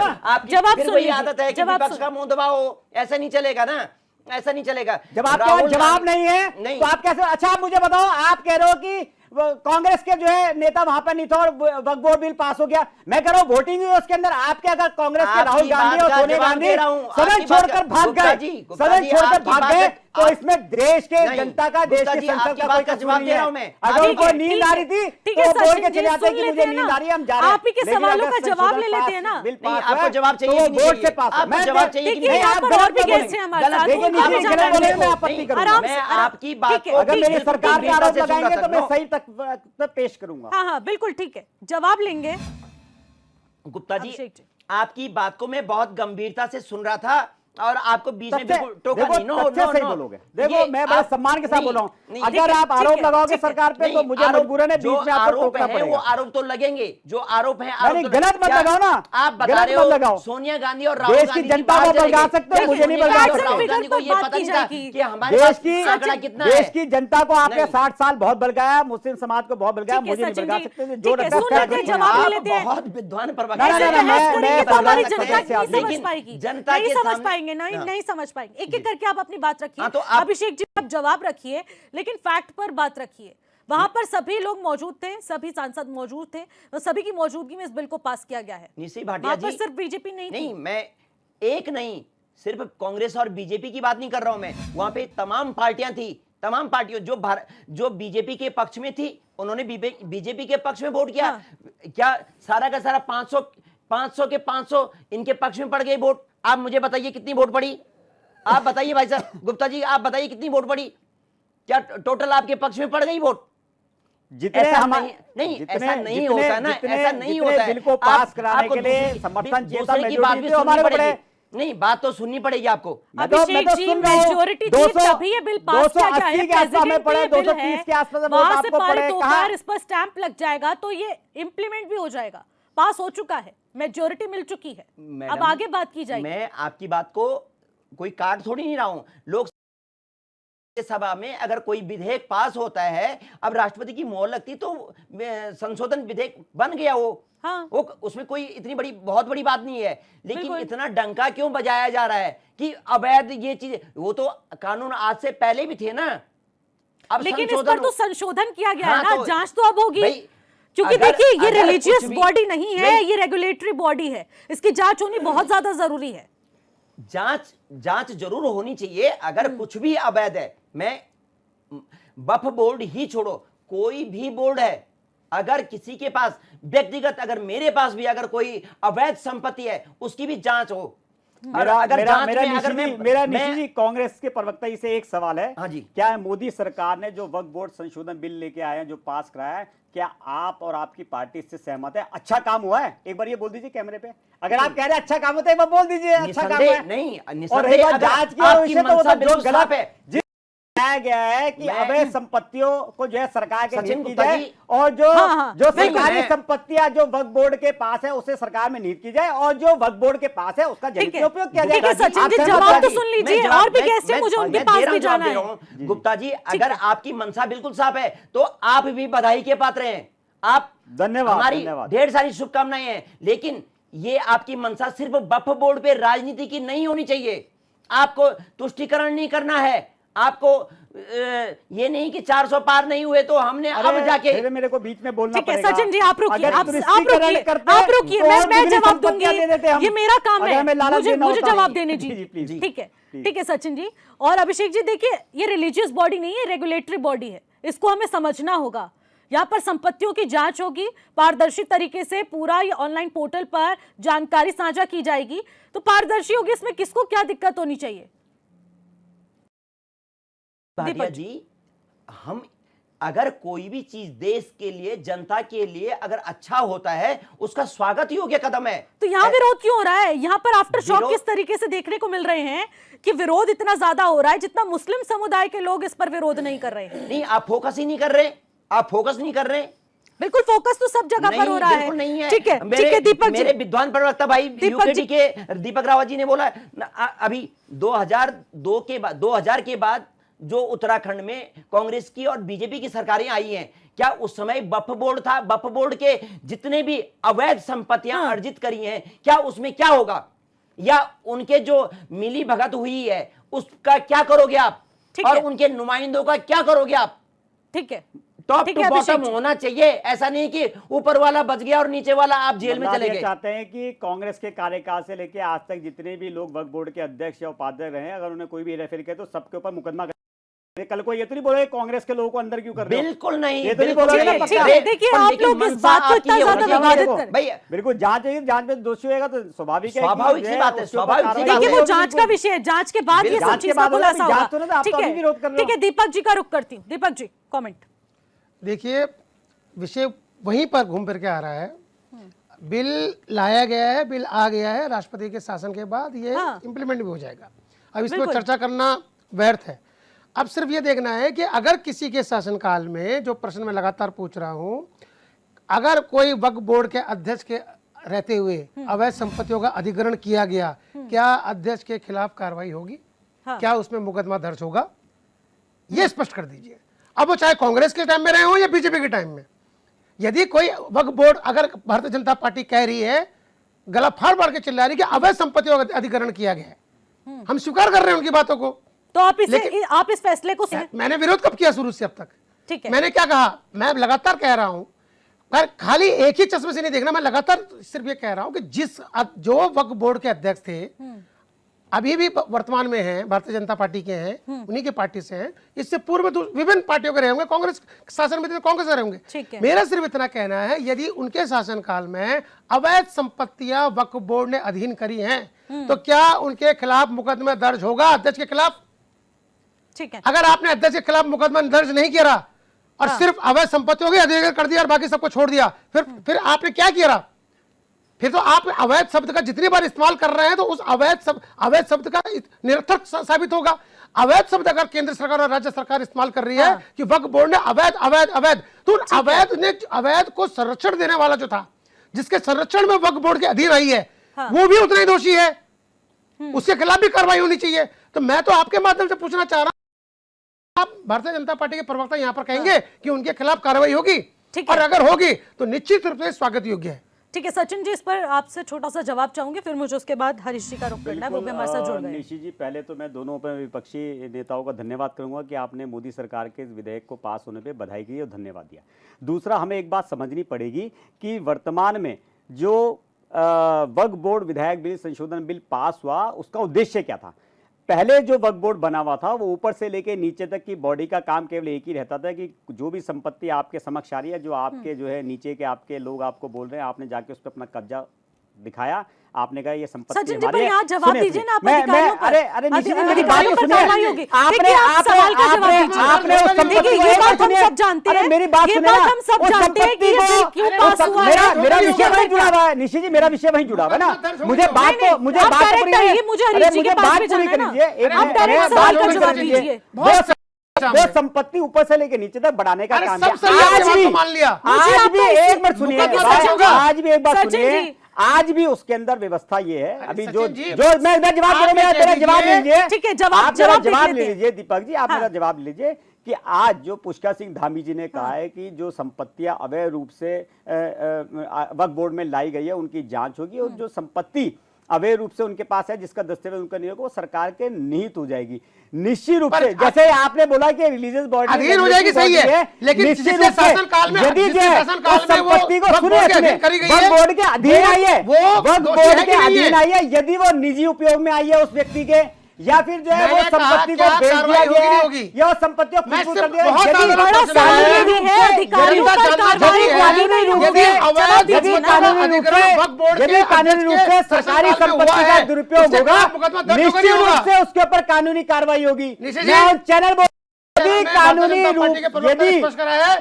जवाब सुन लीजिए। आदत है कि विपक्ष का मुंह दबाओ, ऐसा नहीं चलेगा ना, ऐसा नहीं चलेगा। जब आपके पास जवाब नहीं है नहीं। तो आप कैसे? अच्छा आप मुझे बताओ, आप कह रहे हो कि कांग्रेस के जो है नेता वहां पर नहीं था और वक्फ बोर्ड बिल पास हो गया। मैं कह रहा हूं वोटिंग हुई उसके अंदर, आपके अगर कांग्रेस के राहुल गांधी और सोनिया गांधी सदन छोड़कर भाग गए, सदन छोड़कर भाग गए, तो इसमें देश के नहीं, जनता का, देश गुप्ता की जी, संसद आपकी का बात कोई का कसूर जवाब नहीं दे रहा है। हूं मैं। अगर ठीक उनको है, नींद आ रही थी ठीक तो है, वो बोल सचिन के जी, चले आते सुन कि लेते मुझे हैं ना। नींद आ रही है, हम जा रहे हैं। आप ही के लेकिन सवालों अगर का जवाब संशोधन ले लेते पास- हैं ना। बिल नहीं, पास आपको हुआ, जवाब चाहिए तो कि वो नहीं वोट से चाहिए? पास है। आपको मैं जवाब चाहिए कि देखिए, नहीं? यहाँ आप पर गलत और भी बोलेंगे। गेस्ट हैं हमारे गलत, साथ, देखिए, उनको भी नीचे जानना गलत बोले है। मैं आपत्ति नहीं, करूंगा। आराम मैं से, आपकी बात ठीक है, को अगर मेरी ठीक है, सरकार पे गंभीरता आरोप से सुन लगाएंगे रहा तो मैं था। सही तक पेश करूंगा। हाँ हाँ बिल्कुल ठीक है, जवाब लेंगे। गुप्ता जी, अभिषेक जी। आपकी बात को मैं बहुत गंभीरता से सुन रहा था और आपको बीच में सच्चे- बिल्कुल टोका देखो, नहीं। नो सच्चे नो सही नो बोलोगे। देखो, ये मैं बड़े आप- सम्मान के साथ नहीं, बोल रहा हूँ। नहीं, अगर आप आरोप लगाओगे सरकार पे तो नहीं, मुझे आरोप- मजबूरन है, जो बीच में आपको आरोप टोकना है वो पड़ेगा। आरोप तो लगेंगे, जो आरोप है आरोप नहीं, तो गलत मत क्या लगाओ ना। आप बता गलत रहे मत हो लगाओ। सोनिया गांधी और राहुल देश की गांधी जनता बाहर को चले बलगा गए। सकते हो, क्या मुझे नहीं सोनिया बलगा गांधी और सकते। राहुल गांधी को ये बात पता की नहीं था जाएगी। कि हमारे देश पास की आंकड़ा कितना है। देश की जनता को आपने नहीं। 60 साल बहुत बलगाया, मुस्लिम समाज को बहुत बलगाया, ठीक है, मुझे नहीं सचिन बलगा जी, सकते। ठीक जो है, रखा सुन लेते हैं, है, जवाब ले आप लेते हैं। बहुत विद्वान ना, प्रवक्ता ना, ऐसे ना, हैं। बहस मैं- करेंगे मैं तो हमारी बर्दाश्त जनता करता हूं नहीं समझ लेकिन पाएगी, जनता नहीं के समझ सामने- पाएंगे, नहीं हाँ। नहीं समझ पाएंगे। एक एक करके आप अपनी बात रखिए। हाँ, तो आप- अभिषेक जी आप जवाब रखिए, लेकिन फैक्ट पर बात रखिए। वहां पर सभी लोग मौजूद थे, सभी सांसद मौजूद थे, तो सभी की मौजूदगी में इस बिल को पास किया गया है। निश्चित भाटिया वहां पर जी, सिर्फ बीजेपी नहीं थी। नहीं मैं एक नहीं, सिर्फ कांग्रेस और बीजेपी की बात नहीं कर रहा हूं मैं। वहां पे तमाम पार्टियां थी, तमाम पार्टियों जो बीजेपी के पक्ष में थी उन्होंने बीजेपी के पक्ष में वोट किया। हाँ। क्या सारा का सारा 500 के 500 इनके पक्ष में पड़ गए वोट? आप मुझे बताइए कितनी वोट पड़ी? आप बताइए भाई साहब, गुप्ता जी आप बताइए कितनी वोट पड़ी? क्या टोटल आपके पक्ष में पड़ गई वोट? जितने ऐसा हमारे नहीं, जितने- ऐसा नहीं जितने- होता ना, जितने- ऐसा नहीं जितने होता है। बिल को पास आप- कराने आपको के लिए दूसरी- समर्थन चाहिए था, दूसरे की बात भी मेजॉरिटी तो सुननी हमारे को पड़ेगी। पड़े। नहीं, बात तो सुननी पड़ेगी आपको। मैं अभिषेक तो जी, सुन रहा हूं। मेजॉरिटी थी 200 तभी ये बिल पास किया गया है। 280 के आसपास में पड़े, प्रेसिडेंट बिल 230 के आसपास में वहां से आपको पड़े, पारित कहा होकर इस पर स्टैंप लग जाएगा तो ये इम्प्लीमेंट भी हो जाएगा। पास हो चुका है, मेजॉरिटी मिल चुकी है। अब मैडम, आगे बात की जाएगी। मैं आपकी बात को कोई काट थोड़ी नहीं रहा हूं। लोग सभा में अगर कोई विधेयक पास होता है, अब राष्ट्रपति की मोहर लगती तो संशोधन विधेयक बन गया हाँ। वो उसमें कोई इतनी बड़ी बहुत बड़ी बात नहीं है। लेकिन बिल्कुल। इतना डंका क्यों बजाया जा रहा है कि अवैध ये चीज? वो तो कानून आज से पहले भी थे ना। अब लेकिन इस संशोधन पर तो संशोधन किया गया हाँ, है ना, तो- जांच तो अब होगी। भाई, क्योंकि अगर- देखिए ये अगर रिलीजियस कुछ भी- बॉडी नहीं है, नहीं। ये रेगुलेटरी बॉडी है। इसकी जांच होनी बहुत ज्यादा जरूरी है। जांच जरूर होनी चाहिए। अगर कुछ भी अवैध है, मैं वक्फ बोर्ड ही छोड़ो, कोई भी बोर्ड है, अगर किसी के पास व्यक्तिगत, अगर मेरे पास भी अगर कोई अवैध संपत्ति है, उसकी भी जांच हो। मेरा निशी जी, कांग्रेस के प्रवक्ता जी से एक सवाल है। हाँ जी। क्या मोदी सरकार ने जो वक्फ बोर्ड संशोधन बिल लेके आए हैं, जो पास कराया है, क्या आप और आपकी पार्टी इससे सहमत है? अच्छा काम हुआ है? एक बार ये बोल दीजिए कैमरे पे। अगर आप कह रहे हैं अच्छा काम होता है, एक बार बोल दीजिए अच्छा काम हुआ है। नहीं, और निस्संदेह, एक बार अगर जांच की आपकी विषय तो वो मंशा तो जो बिल्कुल गलत साफ है। बताया गया है कि मैं- अवैध संपत्तियों को जो है सरकार के सचिन नीति की गुप्ता जाए, जी- और जो हाँ, जो बिल्कुल। सरकारी मैं- संपत्तियां जो वक्फ बोर्ड के पास है उसे सरकार में नीति की जाए, और जो वक्फ बोर्ड के पास है उसका ठीक है, जनित उपयोग किया ठीक जाए। है सचिन आप जी, सहमत जवाब हैं? तो सुन लीजिए। और भी गेस्ट है, मुझे उनके पास भी जाना है। गुप्ता जी, अगर आपकी मंशा बिल्कुल साफ है तो आप भी बधाई के पात्र हैं। आप धन्यवाद, हमारी धन्यवाद। ढेर सारी शुभकामनाएं हैं, लेकिन ये आपकी मंशा सिर्फ वक्फ बोर्ड पे राजनीति की नहीं होनी चाहिए। आपको तुष्टीकरण नहीं करना है। आपको ये नहीं कि 400 पार नहीं हुए तो हमने अब जाके। फिर मेरे को बीच में बोलना ठीक है पड़ेगा। सचिन जी, आप रुकिए, अगर आप तुष्टीकरण रुकिए, करते आप हैं, रुकिए। तो और मैं दुगनी जवाब संपत्तियां दूंगी, दे देते हम। ये मेरा काम अगर है, हमें लालच देना मुझे होता है। जवाब देने जी, जी, प्लीज। जी। ठीक है सचिन जी। और अभिषेक जी, देखिए ये रिलीजियस बॉडी नहीं है, रेगुलेटरी बॉडी है। इसको हमें समझना होगा। यहाँ पर संपत्तियों की जांच होगी, पारदर्शी तरीके से पूरा ये ऑनलाइन पोर्टल पर जानकारी साझा की जाएगी, तो पारदर्शी होगी। इसमें किसको क्या दिक्कत होनी चाहिए? भाटिया जी, हम अगर कोई भी चीज देश के लिए, जनता के लिए अगर अच्छा होता है, उसका स्वागत योग्य कदम है। तो यहाँ विरोध क्यों हो रहा है? यहाँ पर आफ्टर शॉक विरोध- किस तरीके से देखने को मिल रहे हैं कि विरोध इतना ज्यादा हो रहा है जितना मुस्लिम समुदाय के लोग इस पर विरोध नहीं कर रहे हैं। नहीं, आप फोकस ही नहीं कर रहे। आप फोकस नहीं कर रहे। बिल्कुल फोकस तो सब जगह पर हो रहा है। बिल्कुल नहीं है। ठीक है, मेरे- ठीक है दीपक मेरे जी। विद्वान प्रवक्ता भाई दीपक यूकेडी जी- के दीपक रावत जी ने बोला अभी 2000 के बाद जो उत्तराखंड में कांग्रेस की और बीजेपी की सरकारें आई हैं, क्या उस समय वक्फ बोर्ड था? वक्फ बोर्ड के जितने भी अवैध संपत्तियां अर्जित करी हैं, क्या उसमें क्या होगा? या उनके जो मिली भगत हुई है उसका क्या करोगे आप? ठीक और है। उनके नुमाइंदों का क्या करोगे आप? ठीक है, टॉप ठीक टू है अभिषेक बॉटम जी। होना चाहिए। ऐसा नहीं कि ऊपर वाला बच गया और नीचे वाला आप जेल में मतलब चले ये गए। चाहते हैं कि कांग्रेस के कार्यकाल से लेके आज तक जितने भी लोग वक्फ बोर्ड के अध्यक्ष या उपाध्यक्ष रहे हैं, अगर उन्हें कोई भी हेराफेरी करे तो सबके ऊपर मुकदमा कल को ये तो नहीं बोलोगे कांग्रेस के लोगों को अंदर क्यों कर रहे हो? बिल्कुल नहीं, ये तो नहीं बिल्कुल बोलोगे ना नहीं। पक्का? ठीक है, देखिए पर आप लेकिन लोग इस मनसा बात को आपकी इतना ये ज्यादा होनी चाहिए। विवादित देखो, कर भैया बिल्कुल जांच है, जांच में दोषी होगा तो स्वाभाविक है कि स्वाभाविक जो सी है बात है, उसके ऊपर स्वाभाविक सी कार्रवाई बात देखिए है। वो होगी, जांच का विषय है, जांच के बाद ये बिल्कुल। सब जांच के चीज का बाद होगा, खुलासा जांच होगा। तो ना, आप ठीक तो अभी है, विरोध कर रहे हो। ठीक है, दीपक जी का रुख करती हूँ। दीपक जी कमेंट। देखिए विषय वहीं पर घूम फिर के आ रहा है। बिल लाया गया है, बिल आ गया है, राष्ट्रपति के शासन के बाद ये हाँ। इम्प्लीमेंट भी हो जाएगा। अब इसमें बिल्कुल। चर्चा करना व्यर्थ है। अब सिर्फ ये देखना है कि अगर किसी के शासनकाल में, जो प्रश्न मैं लगातार पूछ रहा हूं, अगर कोई वक्फ बोर्ड के अध्यक्ष के रहते हुए अवैध संपत्तियों का अधिग्रहण किया गया, क्या अध्यक्ष के खिलाफ कार्रवाई होगी? हाँ। क्या उसमें मुकदमा दर्ज होगा? ये स्पष्ट कर दीजिए। अब वो चाहे कांग्रेस के टाइम में रहे हो या बीजेपी के टाइम में। यदि कोई वक्फ बोर्ड, अगर भारतीय जनता पार्टी कह रही है, गला फाड़ फाड़ के चिल्ला रही है कि अवैध संपत्तियों का अधिग्रहण किया गया है, हम स्वीकार कर रहे हैं उनकी बातों को। तो आप इस फैसले को मैंने विरोध कब किया शुरू से अब तक? ठीक है, मैंने क्या कहा? मैं लगातार कह रहा हूं, पर खाली एक ही चश्मे से नहीं देखना। मैं लगातार सिर्फ ये कह रहा हूं कि जो वक्फ बोर्ड के अध्यक्ष थे, अभी भी वर्तमान में हैं, भारतीय जनता पार्टी के हैं, उन्हीं के पार्टी से हैं। इससे पूर्व में विभिन्न पार्टियों के रहे होंगे, कांग्रेस शासन में थे तो कांग्रेस के रहे होंगे। ठीक है। मेरा सिर्फ इतना कहना है, यदि उनके शासनकाल में अवैध संपत्तियां वक्फ बोर्ड ने अधीन करी हैं, तो क्या उनके खिलाफ मुकदमा दर्ज होगा, अध्यक्ष के खिलाफ? ठीक है, अगर आपने अध्यक्ष के खिलाफ मुकदमा दर्ज नहीं किया और सिर्फ अवैध संपत्तियों के अधिग्रहण कर दिया और बाकी सबको छोड़ दिया, फिर आपने क्या किया? फिर तो आप अवैध शब्द का जितनी बार इस्तेमाल कर रहे हैं तो उस अवैध शब्द का निरर्थक साबित होगा। अवैध शब्द अगर केंद्र सरकार और राज्य सरकार इस्तेमाल कर रही है कि वक्फ बोर्ड ने अवैध अवैध अवैध, तो अवैध को संरक्षण देने वाला जो था, जिसके संरक्षण में वक्फ बोर्ड के अधीन आई है, वो भी उतना ही दोषी है, उसके खिलाफ भी कार्रवाई होनी चाहिए। तो मैं तो आपके माध्यम से पूछना चाह रहा हूं, आप भारतीय जनता पार्टी के प्रवक्ता यहां पर कहेंगे कि उनके खिलाफ कार्रवाई होगी, और अगर होगी तो निश्चित रूप से स्वागत योग्य है। ठीक है। सचिन जी, इस पर आपसे छोटा सा जवाब चाहूंगी, फिर मुझे उसके बाद हरीश जी का रुख करना है, वो भी हमारे साथ जुड़ गए हैं। निशी जी, पहले तो मैं दोनों पर विपक्षी नेताओं का धन्यवाद करूंगा कि आपने मोदी सरकार के इस विधेयक को पास होने पे बधाई की और धन्यवाद दिया। दूसरा, हमें एक बात समझनी पड़ेगी कि वर्तमान में जो वक्फ बोर्ड विधायक बिल संशोधन बिल पास हुआ, उसका उद्देश्य क्या था? पहले जो वक्फ बोर्ड बना हुआ था वो ऊपर से लेके नीचे तक की बॉडी का काम केवल एक ही रहता था कि जो भी संपत्ति आपके समक्ष आ रही है, जो आपके जो है नीचे के आपके लोग आपको बोल रहे हैं, आपने जाके उस पर अपना कब्जा दिखाया, आपने कहा ये संपत्ति सचिन जी, हमारी पर है। यहाँ जवाब सुनिए, दीजिए ना, आप मैं अधिकारियों पर। अरे निशी जी, मेरी बात अधिकारियों तो पर सुनिए। कार्रवाई होगी। आपने देखिए, आप सवाल का जवाब दीजिए। आपने उस संपत्ति देखिए, को ये एक बात हम सुनिए। सब जानते अरे हैं, मेरी बात ये सुनिए बात ना, हम सब उस जानते हैं कि ये संपत्ति बिल को- क्यों उस पास संप- हुआ मेरा है। मेरा इसके विषय अंदर वहीं जुड़ा क्या- हुआ है निशी जी, मेरा विषय वहीं जुड़ा हुआ है ना। मुझे बात नहीं, तो मुझे आप बात तो डायरेक्ट पूरी आइए, मुझे हरीश जी के पास बात भी पूरी जाना है कर ना। लीजिए। आप डायरेक्ट सवाल का जवाब दीजिए। वो संपत्ति ऊपर से लेके नीचे तक बढ़ाने का अरे काम सब किया। सही है, आपने मान लिया। मुझे आज लगता भी है एक बार सुनिए, मुकदमा दर्ज होगा। आज भी एक बात सचिन सुनिए, जी। आज भी उसके अंदर व्यवस्था ये है। अभी जो सचिन जी, जो मैं इधर जवाब दे रहा हूं, आप मेरा जवाब दीजिए। लीजिए। ठीक है, आप मेरा जवाब जवाब देख ले लेते हैं। लीजिए दीपक जी, आप हाँ। मेरा जवाब लीजिए कि आज जो पुष्कर सिंह धामी जी ने कहा है कि जो संपत्तियां अवैध रूप से वक्फ बोर्ड में लाई गई है उनकी जांच होगी, और जो संपत्ति अवैध रूप से उनके पास है जिसका दस्तावेज उनका नहीं होगा, वो सरकार के निहित हो जाएगी निश्चित रूप से। जैसे आपने बोला कि रिलीजियस बॉडी अधीन हो जाएगी, सही है, लेकिन निश्चित जिसके रूप से शासनकाल में- यदि जिसके जो है शासनकाल उस में वो संपत्ति को वक्फ सुनिए बोर्ड के सुनिए, अधीन करी गई वक्फ है, बोर्ड के अधीन आई है, वो वक्फ दोषी बोर्ड है के कि नहीं अधीन है? आई है, यदि वो निजी उपयोग में आई है उस व्यक्ति के, या फिर जो है वो मैंने कहा संपत्ति क्या को बेच दिया कार्रवाई गया होगी, है होगी? या उस संपत्ति को मैं खुद सिर्फ कर दिया है। बहुत यदि आगे बड़ा बढ़ना सवाल चाह ये भी है, अधिकारियों पर कार्रवाई वाली नहीं होगी। यदि जवाब दीजिए यदि ना। कानूनी रूप से यदि कानूनी रूप से सरकारी संपत्ति का दुरुपयोग होगा, निश्चित रूप से उसके ऊपर कानूनी कार्रवाई होगी। मैं चैनल यदि कानूनी रूप यदि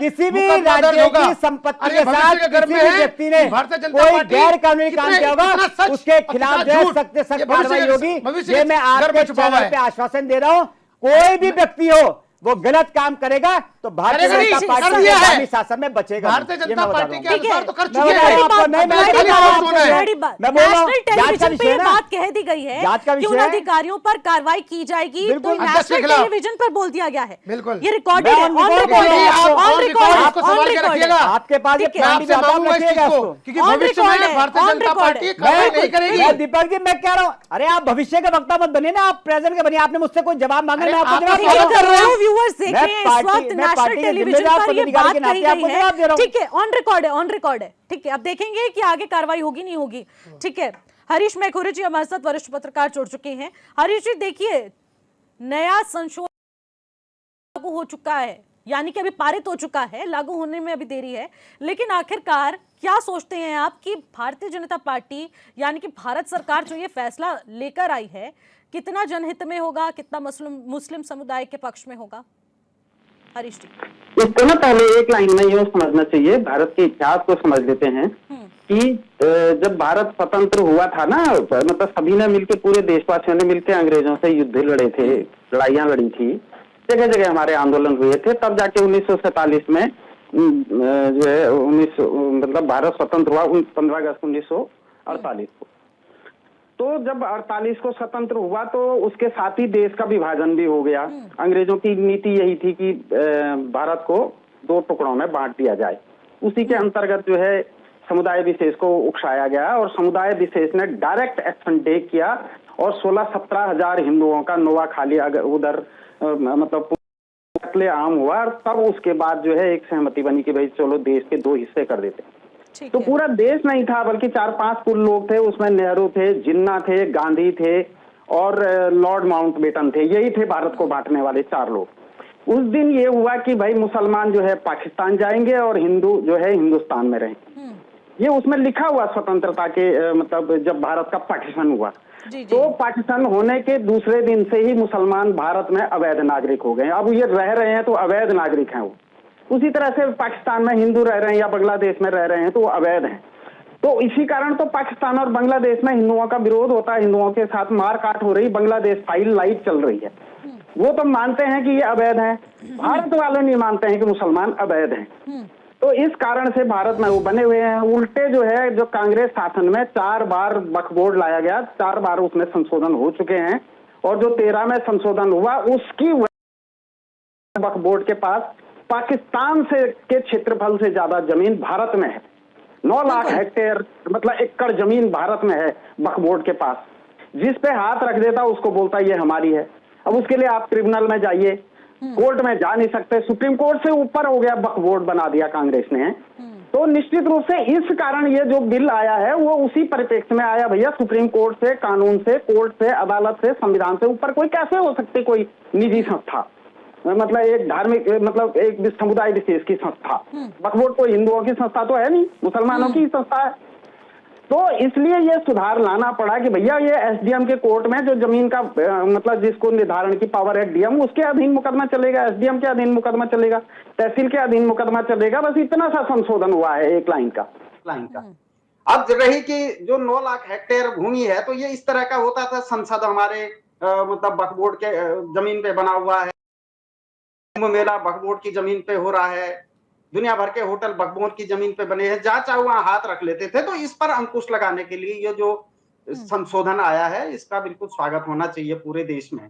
किसी भी राज्य की संपत्ति के साथ किसी भी व्यक्ति ने कोई गैर कानूनी काम किया होगा, उसके खिलाफ जो है सख्त से सख्त कार्रवाई होगी। ये मैं आपके चैनल पे आश्वासन दे रहा हूँ। कोई भी व्यक्ति हो वो गलत काम करेगा तो भारतीय जनता पार्टी आगामी शासन में बचेगा। भारतीय जनता पार्टी के अनुसार तो कर मैं चुकी बता रहा हूं आपको, है। नहीं, मैं बड़ी बता रहा हूं बात है। आपको, बात। मैं बोल रहा हूं, नेशनल जांच का टेलीविजन पे विषय ये है ना? बात कह दी गई है जांच का कि उन विषय है। अधिकारियों पर कार्रवाई की जाएगी, तो बिल्कुल। अध्यक्ष के नेशनल खिलाफ। टेलीविजन पर बोल दिया गया है। बिल्कुल। ये रिकॉर्डेड है, मैं ऑन on रिकॉर्ड record है, है, आप ऑन on रिकॉर्ड record है, इसको ऑन संभाल के रिकॉर्ड रखिएगा। है। आपके पास ये ठीक है, मैं प्लान आपसे भी मांगूंगा इस चीज रखिएगा को, इसको। क्योंकि On भविष्य record में है, भारतीय on जनता record पार्टी है। कार्रवाई नहीं करेगी। मैं दीपक जी मैं कह रहा हूँ, अरे आप भविष्य का वक्ता मत बनिए ना, आप प्रेजेंट के बनिए। आपने मुझसे कोई जवाब मांगा, मैं आपको जवाब देखिए, दे रहा हूं। करोड़ों व्यूअर्स देख मैं रहे हैं इस पार्टी- वक्त मैं नेशनल पार्टी के टेलीविजन जिम्मेदार पर ये पदाधिकारी बात के कही नाते आपको गई जवाब दे है। रहा हूं। ठीक है, ऑन रिकॉर्ड है, ऑन रिकॉर्ड है। ठीक है, अब देखेंगे कि आगे कार्रवाई होगी नहीं होगी। ठीक है, हरीश मैखुरी जी हमारे साथ वरिष्ठ पत्रकार जुड़ चुके हैं। हरीश जी, देखिए, नया संशोधन लागू हो चुका है, यानी कि अभी पारित हो चुका है, लागू होने में अभी देरी है, लेकिन आखिरकार क्या सोचते हैं आप कि भारतीय जनता पार्टी यानी कि भारत सरकार जो ये फैसला लेकर आई है, कितना जनहित में होगा, कितना मुस्लिम समुदाय के पक्ष में होगा? हरीश जी, इसको ना पहले एक लाइन में यूँ समझना चाहिए, भारत के इतिहास को समझ लेते हैं कि जब भारत स्वतंत्र हुआ था ना, मतलब सभी ने मिलकर, पूरे देशवासियों ने मिलकर अंग्रेजों से युद्ध लड़े थे, लड़ाइयां लड़ी थी, जगह जगह हमारे आंदोलन हुए थे, तब जाके 1947 में जो है मतलब भारत स्वतंत्र हुआ 15 अगस्त 1948 को। तो जब 48 को स्वतंत्र हुआ तो उसके साथ ही देश का विभाजन भी हो गया। अंग्रेजों की नीति यही थी कि भारत को 2 टुकड़ों में बांट दिया जाए। उसी के अंतर्गत जो है समुदाय विशेष को उकसाया गया और समुदाय विशेष ने डायरेक्ट एक्शन टेक किया और 16-17 हजार हिंदुओं का नोआखाली उधर मतलब कत्ले आम हुआ और तब उसके बाद जो है एक सहमति बनी कि भाई चलो देश के 2 हिस्से कर देते। तो पूरा देश नहीं था बल्कि 4-5 कुल लोग थे, उसमें नेहरू थे, जिन्ना थे, गांधी थे और लॉर्ड माउंटबेटन थे, यही थे भारत को बांटने वाले 4 लोग। उस दिन ये हुआ कि भाई मुसलमान जो है पाकिस्तान जाएंगे और हिंदू जो है हिंदुस्तान में रहेंगे। ये उसमें लिखा हुआ स्वतंत्रता के मतलब जब भारत का पाकिस्तान हुआ तो पाकिस्तान होने के दूसरे दिन से ही मुसलमान भारत में अवैध नागरिक हो गए। अब ये रह रहे हैं तो अवैध नागरिक हैं वो। उसी तरह से पाकिस्तान में हिंदू रह रहे हैं या बांग्लादेश में रह रहे हैं तो वो अवैध हैं। तो इसी कारण तो पाकिस्तान और बांग्लादेश में हिंदुओं का विरोध होता है, हिंदुओं के साथ मारकाट हो रही, बांग्लादेश फाइल लाइव चल रही है। वो तो मानते हैं कि ये अवैध है, भारत वाले नहीं मानते हैं कि मुसलमान अवैध हैं। तो इस कारण से भारत में वो बने हुए हैं। उल्टे जो है जो कांग्रेस शासन में 4 बार वक्फ बोर्ड लाया गया, 4 बार उसमें संशोधन हो चुके हैं और जो 13 में संशोधन हुआ उसकी वक्फ बोर्ड के पास पाकिस्तान से के क्षेत्रफल से ज्यादा जमीन भारत में है। 9 लाख हेक्टेयर मतलब एकड़ जमीन भारत में है वक्फ बोर्ड के पास। जिस पे हाथ रख देता उसको बोलता ये हमारी है। अब उसके लिए आप ट्रिब्यूनल में जाइए, कोर्ट में जा नहीं सकते, सुप्रीम कोर्ट से ऊपर हो गया वक्फ बोर्ड बना दिया कांग्रेस ने। तो निश्चित रूप से इस कारण ये जो बिल आया है वो उसी परिप्रेक्ष्य में आया। भैया सुप्रीम कोर्ट से, कानून से, कोर्ट से, अदालत से, संविधान से ऊपर कोई कैसे हो सकती कोई निजी संस्था, मतलब एक धार्मिक मतलब एक समुदाय विशेष की संस्था। वक्फ बोर्ड कोई हिंदुओं की संस्था तो है नहीं, मुसलमानों की संस्था है। तो इसलिए ये सुधार लाना पड़ा कि भैया ये एसडीएम के कोर्ट में जो जमीन का मतलब जिसको निर्धारण की पावर है डीएम, उसके अधीन मुकदमा चलेगा, एसडीएम के अधीन मुकदमा चलेगा, तहसील के अधीन मुकदमा चलेगा। बस इतना सा संशोधन हुआ है एक लाइन का। अब रही कि जो 9 लाख हेक्टेयर भूमि है तो ये इस तरह का होता था। संसद हमारे मतलब वक्फ बोर्ड के जमीन पे बना हुआ है, कुंभ मेला वक्फ बोर्ड की जमीन पे हो रहा है, दुनिया भर के होटल वक्फ बोर्ड की जमीन पे बने हैं, जहां चाहे वहां हाथ रख लेते थे। तो इस पर अंकुश लगाने के लिए ये जो संशोधन आया है इसका बिल्कुल स्वागत होना चाहिए पूरे देश में।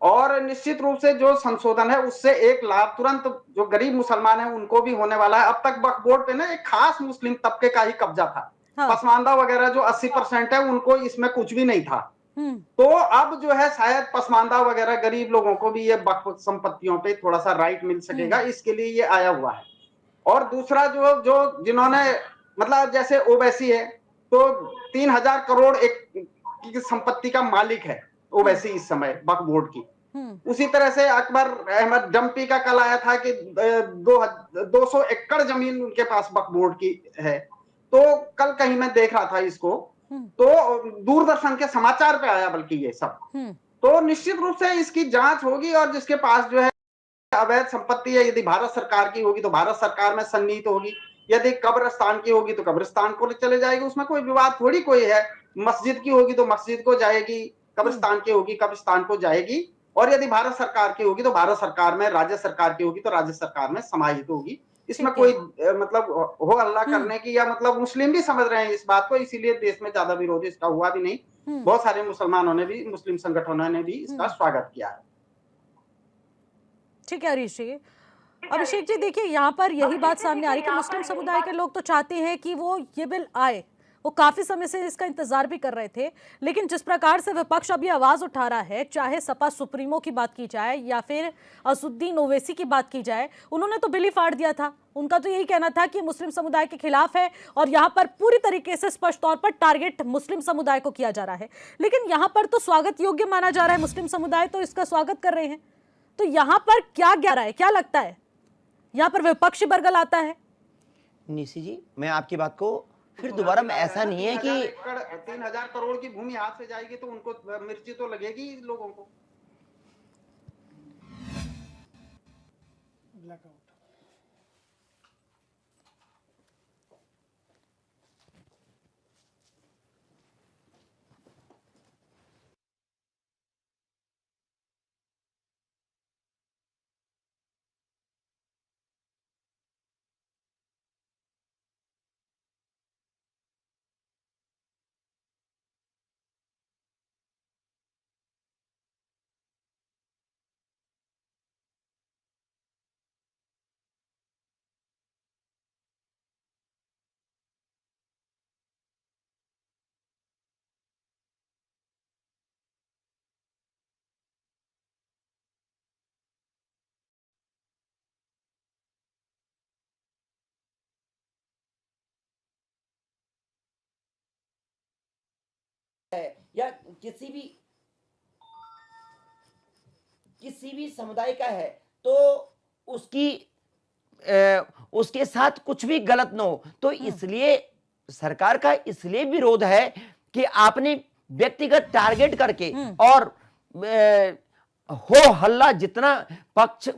और निश्चित रूप से जो संशोधन है उससे एक लाभ तुरंत जो गरीब मुसलमान है उनको भी होने वाला है। अब तक वक्फ बोर्ड पे ना एक खास मुस्लिम तबके का ही कब्जा था। पसमानदा वगैरह जो 80% है उनको इसमें कुछ भी नहीं था। तो अब जो है शायद पसमानदा वगैरह गरीब लोगों को भी ये वक्फ संपत्तियों पे थोड़ा सा राइट मिल सकेगा, इसके लिए ये आया हुआ है। और दूसरा जो जिन्होंने मतलब जैसे ओवैसी है तो 3000 करोड़ एक की संपत्ति का मालिक है ओवैसी इस समय वक्फ बोर्ड की। उसी तरह से अकबर अहमद डम्पी का कल आया था कि 200 एकड़ जमीन उनके पास वक्फ बोर्ड की है। तो कल कहीं मैं देख रहा था इसको, तो दूरदर्शन के समाचार पे आया बल्कि ये सब। तो निश्चित रूप से इसकी जांच होगी और जिसके पास जो है अवैध संपत्ति है, यदि भारत सरकार की होगी तो भारत सरकार में सन्निहित होगी, यदि कब्रिस्तान की होगी तो कब्रिस्तान को चले जाएगी, उसमें कोई विवाद थोड़ी कोई है। मस्जिद की होगी तो मस्जिद को जाएगी, कब्रिस्तान की होगी कब्रिस्तान को जाएगी, और यदि भारत सरकार की होगी तो भारत सरकार में, राज्य सरकार की होगी तो राज्य सरकार में समाहित होगी। इसमें कोई मतलब हो हल्ला करने की या मतलब मुस्लिम भी समझ रहे हैं इस बात को, इसीलिए देश में ज्यादा विरोध इसका हुआ भी नहीं। बहुत सारे मुसलमानों ने भी, मुस्लिम संगठनों ने भी इसका स्वागत किया है। ठीक है हरीश जी। अभिषेक जी देखिए यहाँ पर यही बात सामने आ रही है कि मुस्लिम समुदाय के लोग तो चाहते हैं कि वो ये बिल आए, वो काफी समय से इसका इंतजार भी कर रहे थे, लेकिन जिस प्रकार से विपक्ष अभी आवाज उठा रहा है, चाहे सपा सुप्रीमो की बात की जाए या फिर असुद्दीन ओवैसी की बात की जाए, उन्होंने तो बिल ही फाड़ दिया था। उनका तो यही कहना था कि मुस्लिम समुदाय के खिलाफ है और यहाँ पर पूरी तरीके से स्पष्ट तौर पर टारगेट मुस्लिम समुदाय को किया जा रहा है। लेकिन यहाँ पर तो स्वागत योग्य माना जा रहा है, मुस्लिम समुदाय तो इसका स्वागत कर रहे हैं। तो यहाँ पर क्या क्या रहा है, क्या लगता है यहाँ पर विपक्षी बरगल आता है? निशी जी, मैं आपकी बात को फिर दोबारा में ऐसा नहीं है कि 3,000 करोड़ की भूमि हाथ से जाएगी तो उनको मिर्ची तो लगेगी ही लोगों को। ब्लैकआउट। या किसी भी समुदाय का है तो उसके साथ कुछ भी गलत न हो, तो इसलिए सरकार का इसलिए विरोध है कि आपने व्यक्तिगत टारगेट करके और हो हल्ला जितना पक्ष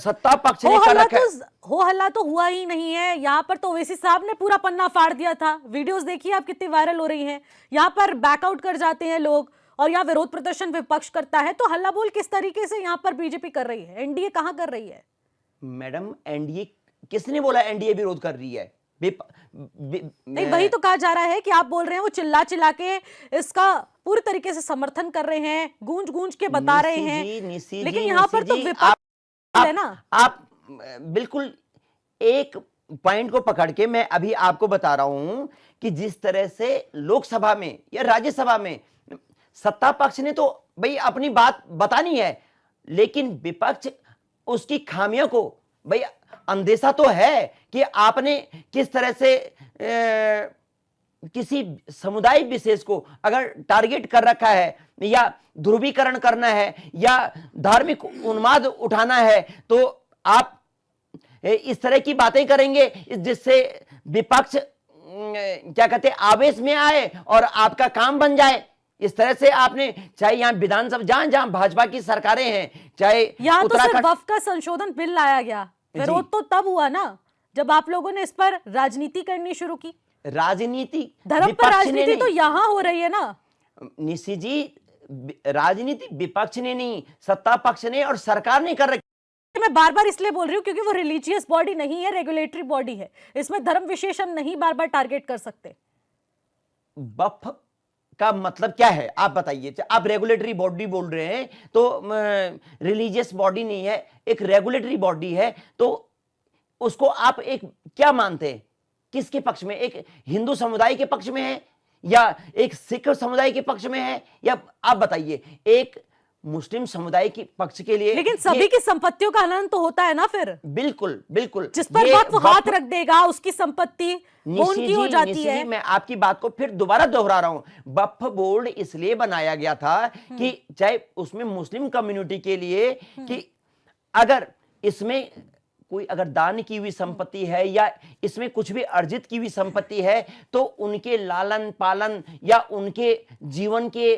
सत्ता पक्ष ने कर रखा है। हो हल्ला तो हुआ ही नहीं है। यहाँ पर तो ओवैसी साहब ने पूरा पन्ना फाड़ दिया था। वीडियोस देखिए आप कितनी वायरल हो रही हैं। यहाँ पर बैकआउट कर जाते हैं लोग और यहाँ विरोध प्रदर्शन विपक्ष करता है। तो हल्ला बोल किस तरीके से यहाँ पर बीजेपी कर रही है? एनडीए कहाँ कर रही है? मैडम, एनडीए किसने बोला एनडीए विरोध कर रही है? नहीं, वही तो कहा जा रहा है कि आप बोल रहे हैं वो चिल्ला चिल्ला के इसका पूरी तरीके से समर्थन कर रहे हैं, गूंज गूंज के बता रहे हैं, लेकिन यहाँ पर तो विपक्ष है ना। आप बिल्कुल एक पॉइंट को पकड़ के मैं अभी आपको बता रहा हूं कि जिस तरह से लोकसभा में या राज्यसभा में सत्ता पक्ष ने तो भाई अपनी बात बतानी है, लेकिन विपक्ष उसकी खामियों को भाई अंदेशा तो है कि आपने किस तरह से किसी समुदाय विशेष को अगर टारगेट कर रखा है या ध्रुवीकरण करना है या धार्मिक उन्माद उठाना है, तो आप इस तरह की बातें करेंगे जिससे विपक्ष क्या कहते हैं आवेश में आए और आपका काम बन जाए। इस तरह से आपने चाहे यहाँ विधानसभा जहां जहां भाजपा की सरकारें हैं, चाहे यहाँ तो सिर्फ वक्फ का संशोधन बिल लाया गया, विरोध तो तब हुआ ना जब आप लोगों ने इस पर राजनीति करनी शुरू की। राजनीति, धर्म पर राजनीति तो यहाँ हो रही है ना निशी जी। राजनीति विपक्ष ने नहीं, सत्ता पक्ष ने और सरकार ने कर रखी। मैं बार बार इसलिए बोल रही हूँ क्योंकि वो रिलीजियस बॉडी नहीं है, रेगुलेटरी बॉडी है। इसमें धर्म विशेषण नहीं बार बार टारगेट कर सकते। वक्फ का मतलब क्या है आप बताइए? आप रेगुलेटरी बॉडी बोल रहे हैं तो रिलीजियस बॉडी नहीं है, एक रेगुलेटरी बॉडी है, तो उसको आप एक क्या मानते हैं? किसके पक्ष में? एक हिंदू समुदाय के पक्ष में है या एक सिख समुदाय के पक्ष में है, या आप बताइए एक मुस्लिम समुदाय के पक्ष के लिए? लेकिन सभी की संपत्तियों का हनन तो होता है ना फिर। बिल्कुल बिल्कुल, जिस पर वक्फ हाथ रख देगा उसकी संपत्ति उनकी हो जाती है। मैं आपकी बात को फिर दोबारा दोहरा रहा हूं। वक्फ बोर्ड इसलिए बनाया गया था कि चाहे उसमें मुस्लिम कम्युनिटी के लिए कि अगर इसमें कोई अगर दान की हुई संपत्ति है या इसमें कुछ भी अर्जित की हुई संपत्ति है तो उनके लालन पालन या उनके जीवन के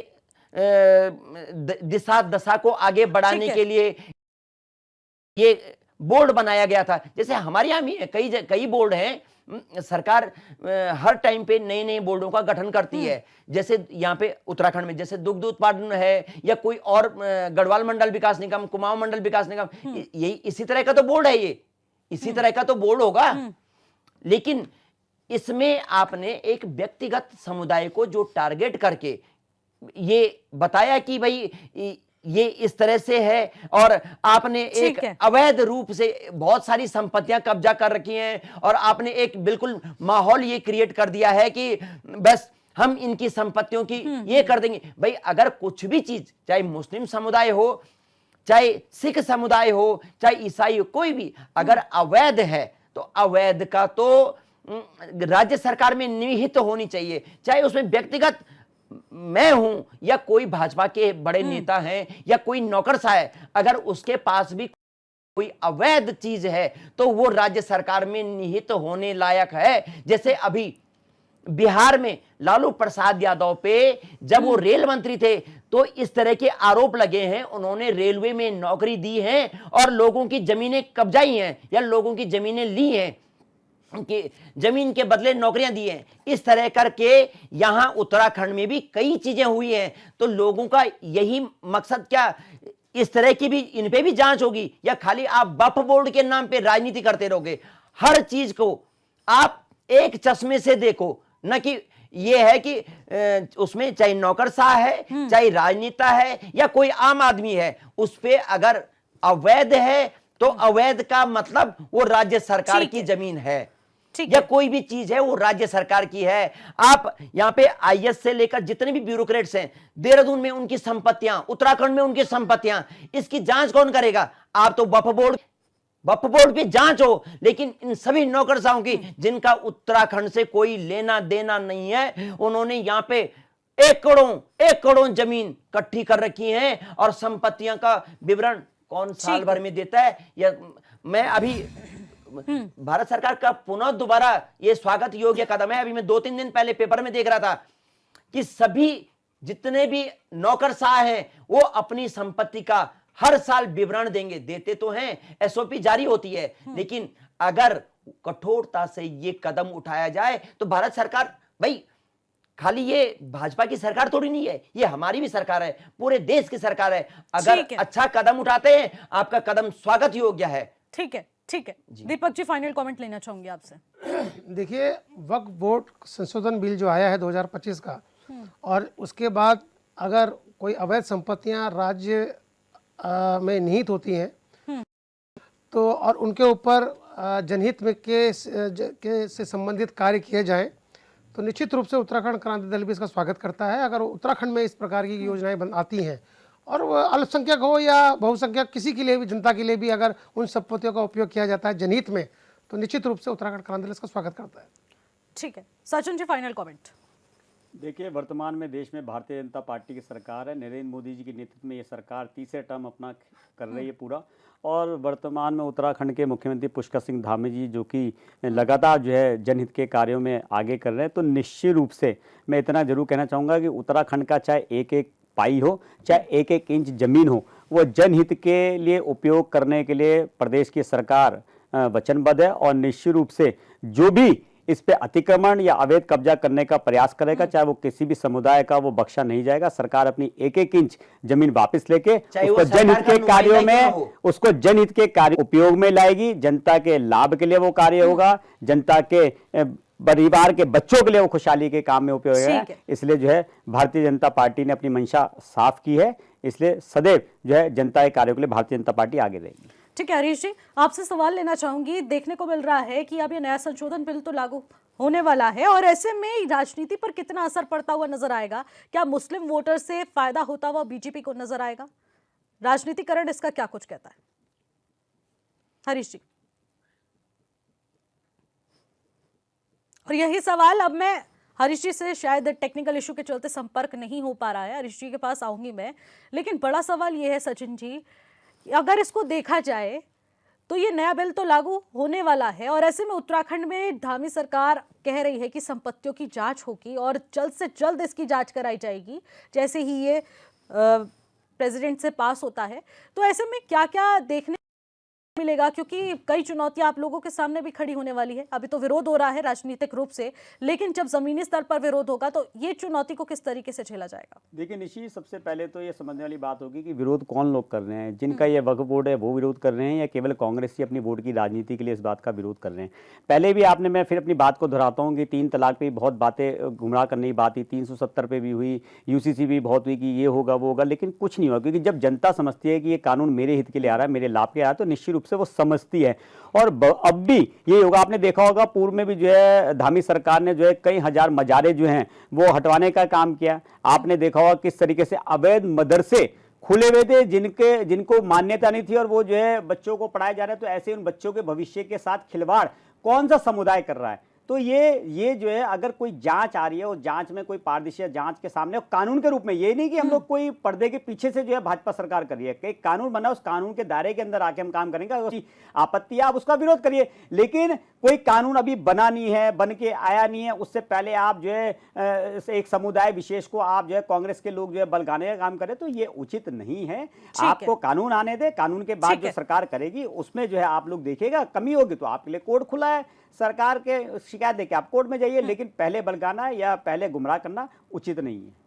दिशा दशा को आगे बढ़ाने के लिए ये बोर्ड बनाया गया था। जैसे हमारे यहाँ भी कई बोर्ड हैं, सरकार हर टाइम पे नए नए बोर्डों का गठन करती है। जैसे यहाँ पे उत्तराखंड में जैसे दुग्ध उत्पादन है या कोई और गढ़वाल मंडल विकास निगम, कुमाऊं मंडल विकास निगम, यही इसी तरह का तो बोर्ड है, ये इसी तरह का तो बोर्ड होगा। लेकिन इसमें आपने एक व्यक्तिगत समुदाय को जो टारगेट करके ये बताया कि भाई ये इस तरह से है और आपने एक अवैध रूप से बहुत सारी संपत्तियां कब्जा कर रखी हैं और आपने एक बिल्कुल माहौल ये क्रिएट कर दिया है कि बस हम इनकी संपत्तियों की ये कर देंगे। भाई अगर कुछ भी चीज, चाहे मुस्लिम समुदाय हो, चाहे सिख समुदाय हो, चाहे ईसाई हो, कोई भी अगर अवैध है तो अवैध का तो राज्य सरकार में निहित होनी चाहिए, चाहे उसमें व्यक्तिगत मैं हूं या कोई भाजपा के बड़े नेता हैं या कोई नौकरशाह है, अगर उसके पास भी कोई अवैध चीज है तो वो राज्य सरकार में निहित होने लायक है। जैसे अभी बिहार में लालू प्रसाद यादव पे जब वो रेल मंत्री थे तो इस तरह के आरोप लगे हैं, उन्होंने रेलवे में नौकरी दी है और लोगों की जमीनें कब्जाई हैं या लोगों की जमीनें ली हैं कि जमीन के बदले नौकरियां दी हैं। इस तरह करके यहां उत्तराखंड में भी कई चीजें हुई हैं। तो लोगों का यही मकसद क्या, इस तरह की भी इन पे भी जांच होगी या खाली आप वक्फ बोर्ड के नाम पे राजनीति करते रहोगे? हर चीज को आप एक चश्मे से देखो, न कि ये है कि उसमें चाहे नौकरशाह है, चाहे राजनेता है या कोई आम आदमी है, उस पे अगर अवैध है तो अवैध का मतलब वो राज्य सरकार की जमीन है या कोई भी चीज है वो राज्य सरकार की है। आप यहाँ पे आईएएस से लेकर जितने भी ब्यूरोक्रेट्स हैं, देहरादून में उनकी संपत्तियां, उत्तराखंड में उनकी संपत्तियां, इसकी जांच कौन करेगा? आप तो वक्फ बोर्ड पे जांच हो, लेकिन इन सभी नौकरशाहों की जिनका उत्तराखंड से कोई लेना देना नहीं है, उन्होंने यहाँ पे एकड़ों जमीन इकट्ठी कर रखी है और संपत्तियों का विवरण कौन साल भर में देता है? या मैं अभी भारत सरकार का पुनः दोबारा ये स्वागत योग्य कदम है। अभी मैं 2-3 दिन पहले पेपर में देख रहा था कि सभी जितने भी नौकरशाह हैं वो अपनी संपत्ति का हर साल विवरण देंगे, देते तो हैं, एसओपी जारी होती है, लेकिन अगर कठोरता से ये कदम उठाया जाए तो भारत सरकार, भाई खाली ये भाजपा की सरकार थोड़ी नहीं है, ये हमारी भी सरकार है, पूरे देश की सरकार है। अगर अच्छा कदम उठाते हैं, आपका कदम स्वागत योग्य है। ठीक है, ठीक है। दीपक जी, फाइनल कमेंट लेना चाहूंगी आपसे। देखिए, वक्फ बोर्ड संशोधन बिल जो आया है 2025 का, और उसके बाद अगर कोई अवैध संपत्तियां राज्य में निहित होती हैं तो और उनके ऊपर जनहित में से संबंधित कार्य किए जाएं तो निश्चित रूप से उत्तराखंड क्रांति दल भी इसका स्वागत करता है। अगर उत्तराखंड में इस प्रकार की योजनाएं आती हैं और अल्पसंख्यक हो या बहुसंख्यक, किसी के लिए भी, जनता के लिए भी अगर उन संपत्तियों का उपयोग किया जाता है जनहित में, तो निश्चित रूप से उत्तराखंड क्रांति दल इसका स्वागत करता है। ठीक है, सचिन जी, फाइनल कमेंट। देखिए, वर्तमान में देश में भारतीय जनता पार्टी की सरकार है। नरेंद्र मोदी जी के नेतृत्व में ये सरकार तीसरे टर्म अपना कर रही है पूरा, और वर्तमान में उत्तराखंड के मुख्यमंत्री पुष्कर सिंह धामी जी जो कि लगातार जो है जनहित के कार्यों में आगे कर रहे हैं। तो निश्चित रूप से मैं इतना जरूर कहना चाहूँगा कि उत्तराखंड का चाहे एक पाई हो, चाहे एक इंच जमीन हो, वो जनहित के लिए उपयोग करने के लिए प्रदेश की सरकार वचनबद्ध है। और निश्चित रूप से जो भी इस पे अतिक्रमण या अवैध कब्जा करने का प्रयास करेगा, चाहे वो किसी भी समुदाय का, वो बख्शा नहीं जाएगा। सरकार अपनी एक इंच जमीन वापस लेके उसको जनहित के कार्यों में, उसको जनहित के कार्य उपयोग में लाएगी। जनता के लाभ के लिए वो कार्य होगा, जनता के परिवार के बच्चों के लिए वो खुशहाली के काम में उपयोग होगा। इसलिए जो है भारतीय जनता पार्टी ने अपनी मंशा साफ की है, इसलिए सदैव जो है जनता के कार्यों के लिए भारतीय जनता पार्टी आगे रहेगी। ठीक है, हरीश जी, आपसे सवाल लेना चाहूंगी। देखने को मिल रहा है कि अब ये नया संशोधन बिल तो लागू होने वाला है और ऐसे में राजनीति पर कितना असर पड़ता हुआ नजर आएगा? क्या मुस्लिम वोटर से फायदा होता हुआ बीजेपी को नजर आएगा? राजनीतिकरण इसका क्या कुछ कहता है, हरीश जी? और यही सवाल अब मैं हरीश जी से, शायद टेक्निकल इशू के चलते संपर्क नहीं हो पा रहा है, हरीश जी के पास आऊंगी मैं, लेकिन बड़ा सवाल यह है सचिन जी, अगर इसको देखा जाए तो ये नया बिल तो लागू होने वाला है और ऐसे में उत्तराखंड में धामी सरकार कह रही है कि संपत्तियों की जांच होगी और जल्द से जल्द इसकी जांच कराई जाएगी जैसे ही ये प्रेसिडेंट से पास होता है। तो ऐसे में क्या क्या देखने मिलेगा, क्योंकि कई चुनौतियां आप लोगों के सामने भी खड़ी होने वाली है। अभी तो विरोध हो रहा है राजनीतिक रूप से, लेकिन जब जमीनी स्तर पर विरोध होगा तो ये चुनौती को किस तरीके से झेला जाएगा? देखिए निशी, सबसे पहले तो ये समझने वाली बात होगी कि विरोध कौन लोग कर रहे हैं। जिनका ये वक्फ बोर्ड है वो विरोध कर रहे हैं या केवल कांग्रेस ही अपनी वोट की राजनीति के लिए इस बात का विरोध कर रहे हैं? पहले भी आपने, मैं फिर अपनी बात को दोहराता हूँ कि 3 तलाक पे बहुत बातें, गुमराह करने की बात थी, 370 पे भी हुई, यूसीसी भी बहुत हुई कि ये होगा वो होगा, लेकिन कुछ नहीं हुआ। क्योंकि जब जनता समझती है कि ये कानून मेरे हित के लिए आ रहा है, मेरे लाभ के आ रहा है, तो निश्चित रूप से वो समझती है। और अब भी ये होगा, आपने देखा होगा पूर्व में भी जो है धामी सरकार ने जो है कई हजार मजारे जो हैं वो हटवाने का काम किया। आपने देखा होगा किस तरीके से अवैध मदरसे खुले हुए थे जिनको मान्यता नहीं थी और वो जो है बच्चों को पढ़ाए जा रहे हैं। तो ऐसे उन बच्चों के भविष्य के साथ खिलवाड़ कौन सा समुदाय कर रहा है? तो ये जो है अगर कोई जांच आ रही है, और जांच में कोई पारदर्शी जांच के सामने कानून के रूप में, ये नहीं कि हम लोग कोई पर्दे के पीछे से जो है भाजपा सरकार कर रही है, एक कानून बना, उस कानून के दायरे के अंदर आके हम काम करेंगे। अगर उसकी आपत्ति है आप उसका विरोध करिए, लेकिन कोई कानून अभी बना नहीं है, बन के आया नहीं है, उससे पहले आप जो है एक समुदाय विशेष को आप जो है कांग्रेस के लोग जो है बलगाने का काम करें, तो ये उचित नहीं है। आपको कानून आने दे, कानून के बाद जो सरकार करेगी उसमें जो है आप लोग देखिएगा, कमी होगी तो आपके लिए कोर्ट खुला है, सरकार के शिकायत देके आप कोर्ट में जाइए, लेकिन पहले बलगाना या पहले गुमराह करना उचित नहीं है।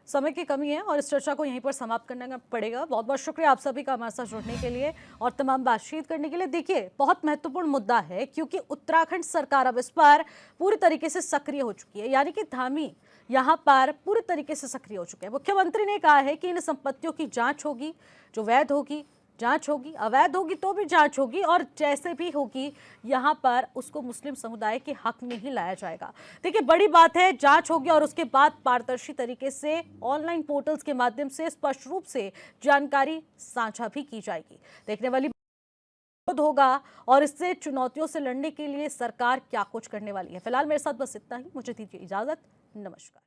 समय की कमी है और इस चर्चा को यहीं पर समाप्त करना पड़ेगा। बहुत बहुत शुक्रिया आप सभी का हमारे साथ जुड़ने के लिए और तमाम बातचीत करने के लिए। देखिए, बहुत महत्वपूर्ण मुद्दा है क्योंकि उत्तराखंड सरकार अब इस पर पूरी तरीके से सक्रिय हो चुकी है, यानी कि धामी यहाँ पर पूरी तरीके से सक्रिय हो चुके हैं। मुख्यमंत्री ने कहा है कि इन संपत्तियों की जांच होगी, जो वैध होगी जांच होगी, अवैध होगी तो भी जांच होगी, और जैसे भी होगी यहाँ पर उसको मुस्लिम समुदाय के हक में ही लाया जाएगा। देखिए, बड़ी बात है, जांच होगी और उसके बाद पारदर्शी तरीके से ऑनलाइन पोर्टल्स के माध्यम से स्पष्ट रूप से जानकारी साझा भी की जाएगी। देखने वाली होगा और इससे चुनौतियों से लड़ने के लिए सरकार क्या कुछ करने वाली है। फिलहाल मेरे साथ बस इतना ही, मुझे दीजिए इजाजत, नमस्कार।